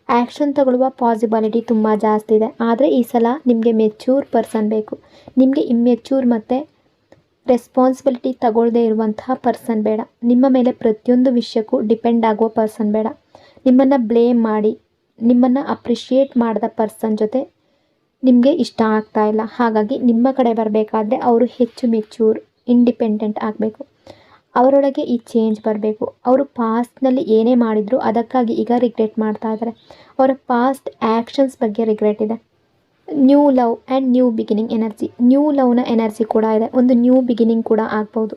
ಆ್ಯಕ್ಷನ್ ತಗೊಳ್ಳುವ ಪಾಸಿಬಿಲಿಟಿ ತುಂಬ ಜಾಸ್ತಿ ಇದೆ. ಆದರೆ ಈ ಸಲ ನಿಮಗೆ ಮೆಚ್ಯೂರ್ ಪರ್ಸನ್ ಬೇಕು. ನಿಮಗೆ ಇಮ್ಮೆಚ್ಯೂರ್ ಮತ್ತು ರೆಸ್ಪಾನ್ಸಿಬಿಲಿಟಿ ತಗೊಳ್ಳದೇ ಇರುವಂತಹ ಪರ್ಸನ್ ಬೇಡ. ನಿಮ್ಮ ಮೇಲೆ ಪ್ರತಿಯೊಂದು ವಿಷಯಕ್ಕೂ ಡಿಪೆಂಡ್ ಆಗುವ ಪರ್ಸನ್ ಬೇಡ. ನಿಮ್ಮನ್ನು ಬ್ಲೇಮ್ ಮಾಡಿ, ನಿಮ್ಮನ್ನು ಅಪ್ರಿಷಿಯೇಟ್ ಮಾಡಿದ ಪರ್ಸನ್ ಜೊತೆ ನಿಮಗೆ ಇಷ್ಟ ಆಗ್ತಾ ಇಲ್ಲ. ಹಾಗಾಗಿ ನಿಮ್ಮ ಕಡೆ ಬರಬೇಕಾದ್ರೆ ಅವರು ಹೆಚ್ಚು ಮೆಚ್ಯೂರ್, ಇಂಡಿಪೆಂಡೆಂಟ್ ಆಗಬೇಕು. ಅವರೊಳಗೆ ಈ ಚೇಂಜ್ ಬರಬೇಕು. ಅವರು ಪಾಸ್ಟ್ನಲ್ಲಿ ಏನೇ ಮಾಡಿದ್ರು ಅದಕ್ಕಾಗಿ ಈಗ ರಿಗ್ರೆಟ್ ಮಾಡ್ತಾ ಇದ್ದಾರೆ. ಅವರ ಪಾಸ್ಟ್ ಆ್ಯಕ್ಷನ್ಸ್ ಬಗ್ಗೆ ರಿಗ್ರೆಟ್ ಇದೆ. New love and new beginning energy. New ಲವ್ನ ಎನರ್ಜಿ ಕೂಡ ಇದೆ. ಒಂದು ನ್ಯೂ ಬಿಗಿನಿಂಗ್ ಕೂಡ ಆಗ್ಬೋದು.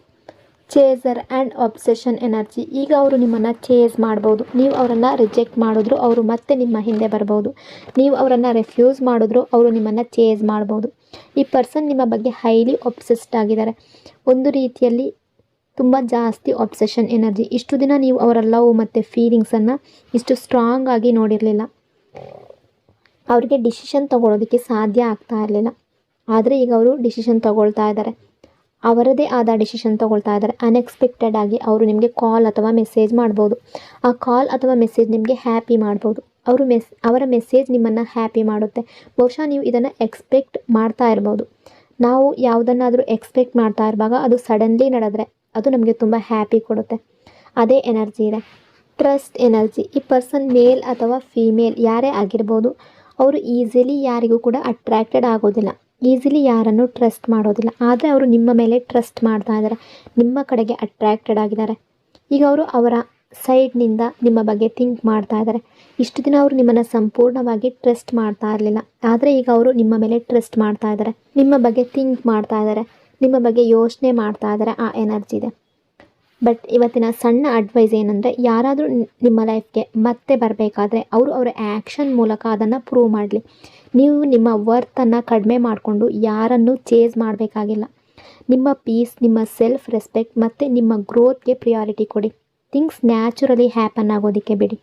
Chaser and obsession energy. ಈಗ ಅವರು ನಿಮ್ಮನ್ನು ಚೇಸ್ ಮಾಡ್ಬೋದು. ನೀವು ಅವರನ್ನು ರಿಜೆಕ್ಟ್ ಮಾಡಿದ್ರು ಅವರು ಮತ್ತೆ ನಿಮ್ಮ ಹಿಂದೆ ಬರ್ಬೋದು. ನೀವು ಅವರನ್ನು ರೆಫ್ಯೂಸ್ ಮಾಡಿದ್ರು ಅವರು ನಿಮ್ಮನ್ನು ಚೇಸ್ ಮಾಡ್ಬೋದು. ಈ ಪರ್ಸನ್ ನಿಮ್ಮ ಬಗ್ಗೆ ಹೈಲಿ ಒಬ್ಸೆಸ್ಡ್ ಆಗಿದ್ದಾರೆ. ಒಂದು ರೀತಿಯಲ್ಲಿ ತುಂಬ ಜಾಸ್ತಿ ಒಬ್ಸೆಷನ್ ಎನರ್ಜಿ. ಇಷ್ಟು ದಿನ ನೀವು ಅವರ ಲವ್ ಮತ್ತು ಫೀಲಿಂಗ್ಸನ್ನು ಇಷ್ಟು ಸ್ಟ್ರಾಂಗ್ ಆಗಿ ನೋಡಿರಲಿಲ್ಲ. ಅವರಿಗೆ ಡಿಸಿಷನ್ ತಗೊಳ್ಳೋದಕ್ಕೆ ಸಾಧ್ಯ ಆಗ್ತಾ ಇರಲಿಲ್ಲ. ಆದರೆ ಈಗ ಅವರು ಡಿಸಿಷನ್ ತಗೊಳ್ತಾ ಇದ್ದಾರೆ. ಅವರದೇ ಆದ ಡಿಸಿಷನ್ ತಗೊಳ್ತಾ ಇದ್ದಾರೆ. ಅನ್ಎಕ್ಸ್ಪೆಕ್ಟೆಡ್ ಆಗಿ ಅವರು ನಿಮಗೆ ಕಾಲ್ ಅಥವಾ ಮೆಸೇಜ್ ಮಾಡ್ಬೋದು. ಆ ಕಾಲ್ ಅಥವಾ ಮೆಸೇಜ್ ನಿಮಗೆ ಹ್ಯಾಪಿ ಮಾಡ್ಬೋದು. ಅವರ ಮೆಸೇಜ್ ನಿಮ್ಮನ್ನು ಹ್ಯಾಪಿ ಮಾಡುತ್ತೆ. ಬಹುಶಃ ನೀವು ಇದನ್ನು ಎಕ್ಸ್ಪೆಕ್ಟ್ ಮಾಡ್ತಾ ಇರ್ಬೋದು. ನಾವು ಯಾವುದನ್ನಾದರೂ ಎಕ್ಸ್ಪೆಕ್ಟ್ ಮಾಡ್ತಾ ಇರುವಾಗ ಅದು ಸಡನ್ಲಿ ನಡೆದ್ರೆ ಅದು ನಮಗೆ ತುಂಬ ಹ್ಯಾಪಿ ಕೊಡುತ್ತೆ. ಅದೇ ಎನರ್ಜಿ ಇದೆ. Trust energy. ಈ ಪರ್ಸನ್ ಮೇಲ್ ಅಥವಾ ಫೀಮೇಲ್ ಯಾರೇ ಆಗಿರ್ಬೋದು, ಅವರು ಈಸಿಲಿ ಯಾರಿಗೂ ಕೂಡ ಅಟ್ರ್ಯಾಕ್ಟೆಡ್ ಆಗೋದಿಲ್ಲ. ಈಸಿಲಿ ಯಾರನ್ನು ಟ್ರಸ್ಟ್ ಮಾಡೋದಿಲ್ಲ. ಆದರೆ ಅವರು ನಿಮ್ಮ ಮೇಲೆ ಟ್ರಸ್ಟ್ ಮಾಡ್ತಾ ಇದ್ದಾರೆ. ನಿಮ್ಮ ಕಡೆಗೆ ಅಟ್ರ್ಯಾಕ್ಟೆಡ್ ಆಗಿದ್ದಾರೆ. ಈಗ ಅವರು ಅವರ ಸೈಡ್ನಿಂದ ನಿಮ್ಮ ಬಗ್ಗೆ ಥಿಂಕ್ ಮಾಡ್ತಾ ಇದ್ದಾರೆ. ಇಷ್ಟು ದಿನ ಅವರು ನಿಮ್ಮನ್ನು ಸಂಪೂರ್ಣವಾಗಿ ಟ್ರಸ್ಟ್ ಮಾಡ್ತಾ ಇರಲಿಲ್ಲ. ಆದರೆ ಈಗ ಅವರು ನಿಮ್ಮ ಮೇಲೆ ಟ್ರಸ್ಟ್ ಮಾಡ್ತಾ ಇದ್ದಾರೆ. ನಿಮ್ಮ ಬಗ್ಗೆ ಥಿಂಕ್ ಮಾಡ್ತಾ ಇದ್ದಾರೆ. ನಿಮ್ಮ ಬಗ್ಗೆ ಯೋಚನೆ ಮಾಡ್ತಾ ಇದ್ದಾರೆ. ಆ ಎನರ್ಜಿ ಇದೆ. ಬಟ್ ಇವತ್ತಿನ ಸಣ್ಣ ಅಡ್ವೈಸ್ ಏನಂದರೆ, ಯಾರಾದರೂ ನಿಮ್ಮ ಲೈಫ್ಗೆ ಮತ್ತೆ ಬರಬೇಕಾದ್ರೆ ಅವರು ಅವರ ಆ್ಯಕ್ಷನ್ ಮೂಲಕ ಅದನ್ನು ಪ್ರೂವ್ ಮಾಡಲಿ. ನೀವು ನಿಮ್ಮ ವರ್ತನ್ನು ಕಡಿಮೆ ಮಾಡಿಕೊಂಡು ಯಾರನ್ನು ಚೇಸ್ ಮಾಡಬೇಕಾಗಿಲ್ಲ. ನಿಮ್ಮ ಪೀಸ್, ನಿಮ್ಮ ಸೆಲ್ಫ್ ರೆಸ್ಪೆಕ್ಟ್ ಮತ್ತು ನಿಮ್ಮ ಗ್ರೋತ್ಗೆ ಪ್ರಿಯಾರಿಟಿ ಕೊಡಿ. ಥಿಂಗ್ಸ್ ನ್ಯಾಚುರಲಿ ಹ್ಯಾಪನ್ ಆಗೋದಕ್ಕೆ ಬಿಡಿ.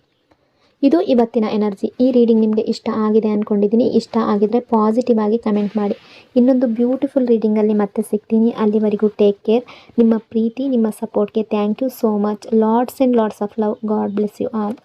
ಇದು ಇವತ್ತಿನ ಎನರ್ಜಿ. ಈ ರೀಡಿಂಗ್ ನಿಮಗೆ ಇಷ್ಟ ಆಗಿದೆ ಅಂದ್ಕೊಂಡಿದ್ದೀನಿ. ಇಷ್ಟ ಆಗಿದರೆ ಪಾಸಿಟಿವ್ ಆಗಿ ಕಮೆಂಟ್ ಮಾಡಿ. ಇನ್ನೊಂದು ಬ್ಯೂಟಿಫುಲ್ ರೀಡಿಂಗಲ್ಲಿ ಮತ್ತೆ ಸಿಗ್ತೀನಿ. ಅಲ್ಲಿವರೆಗೂ ಟೇಕ್ ಕೇರ್. ನಿಮ್ಮ ಪ್ರೀತಿ, ನಿಮ್ಮ ಸಪೋರ್ಟ್ಗೆ thank you so much. Lots and lots of love. God bless you all.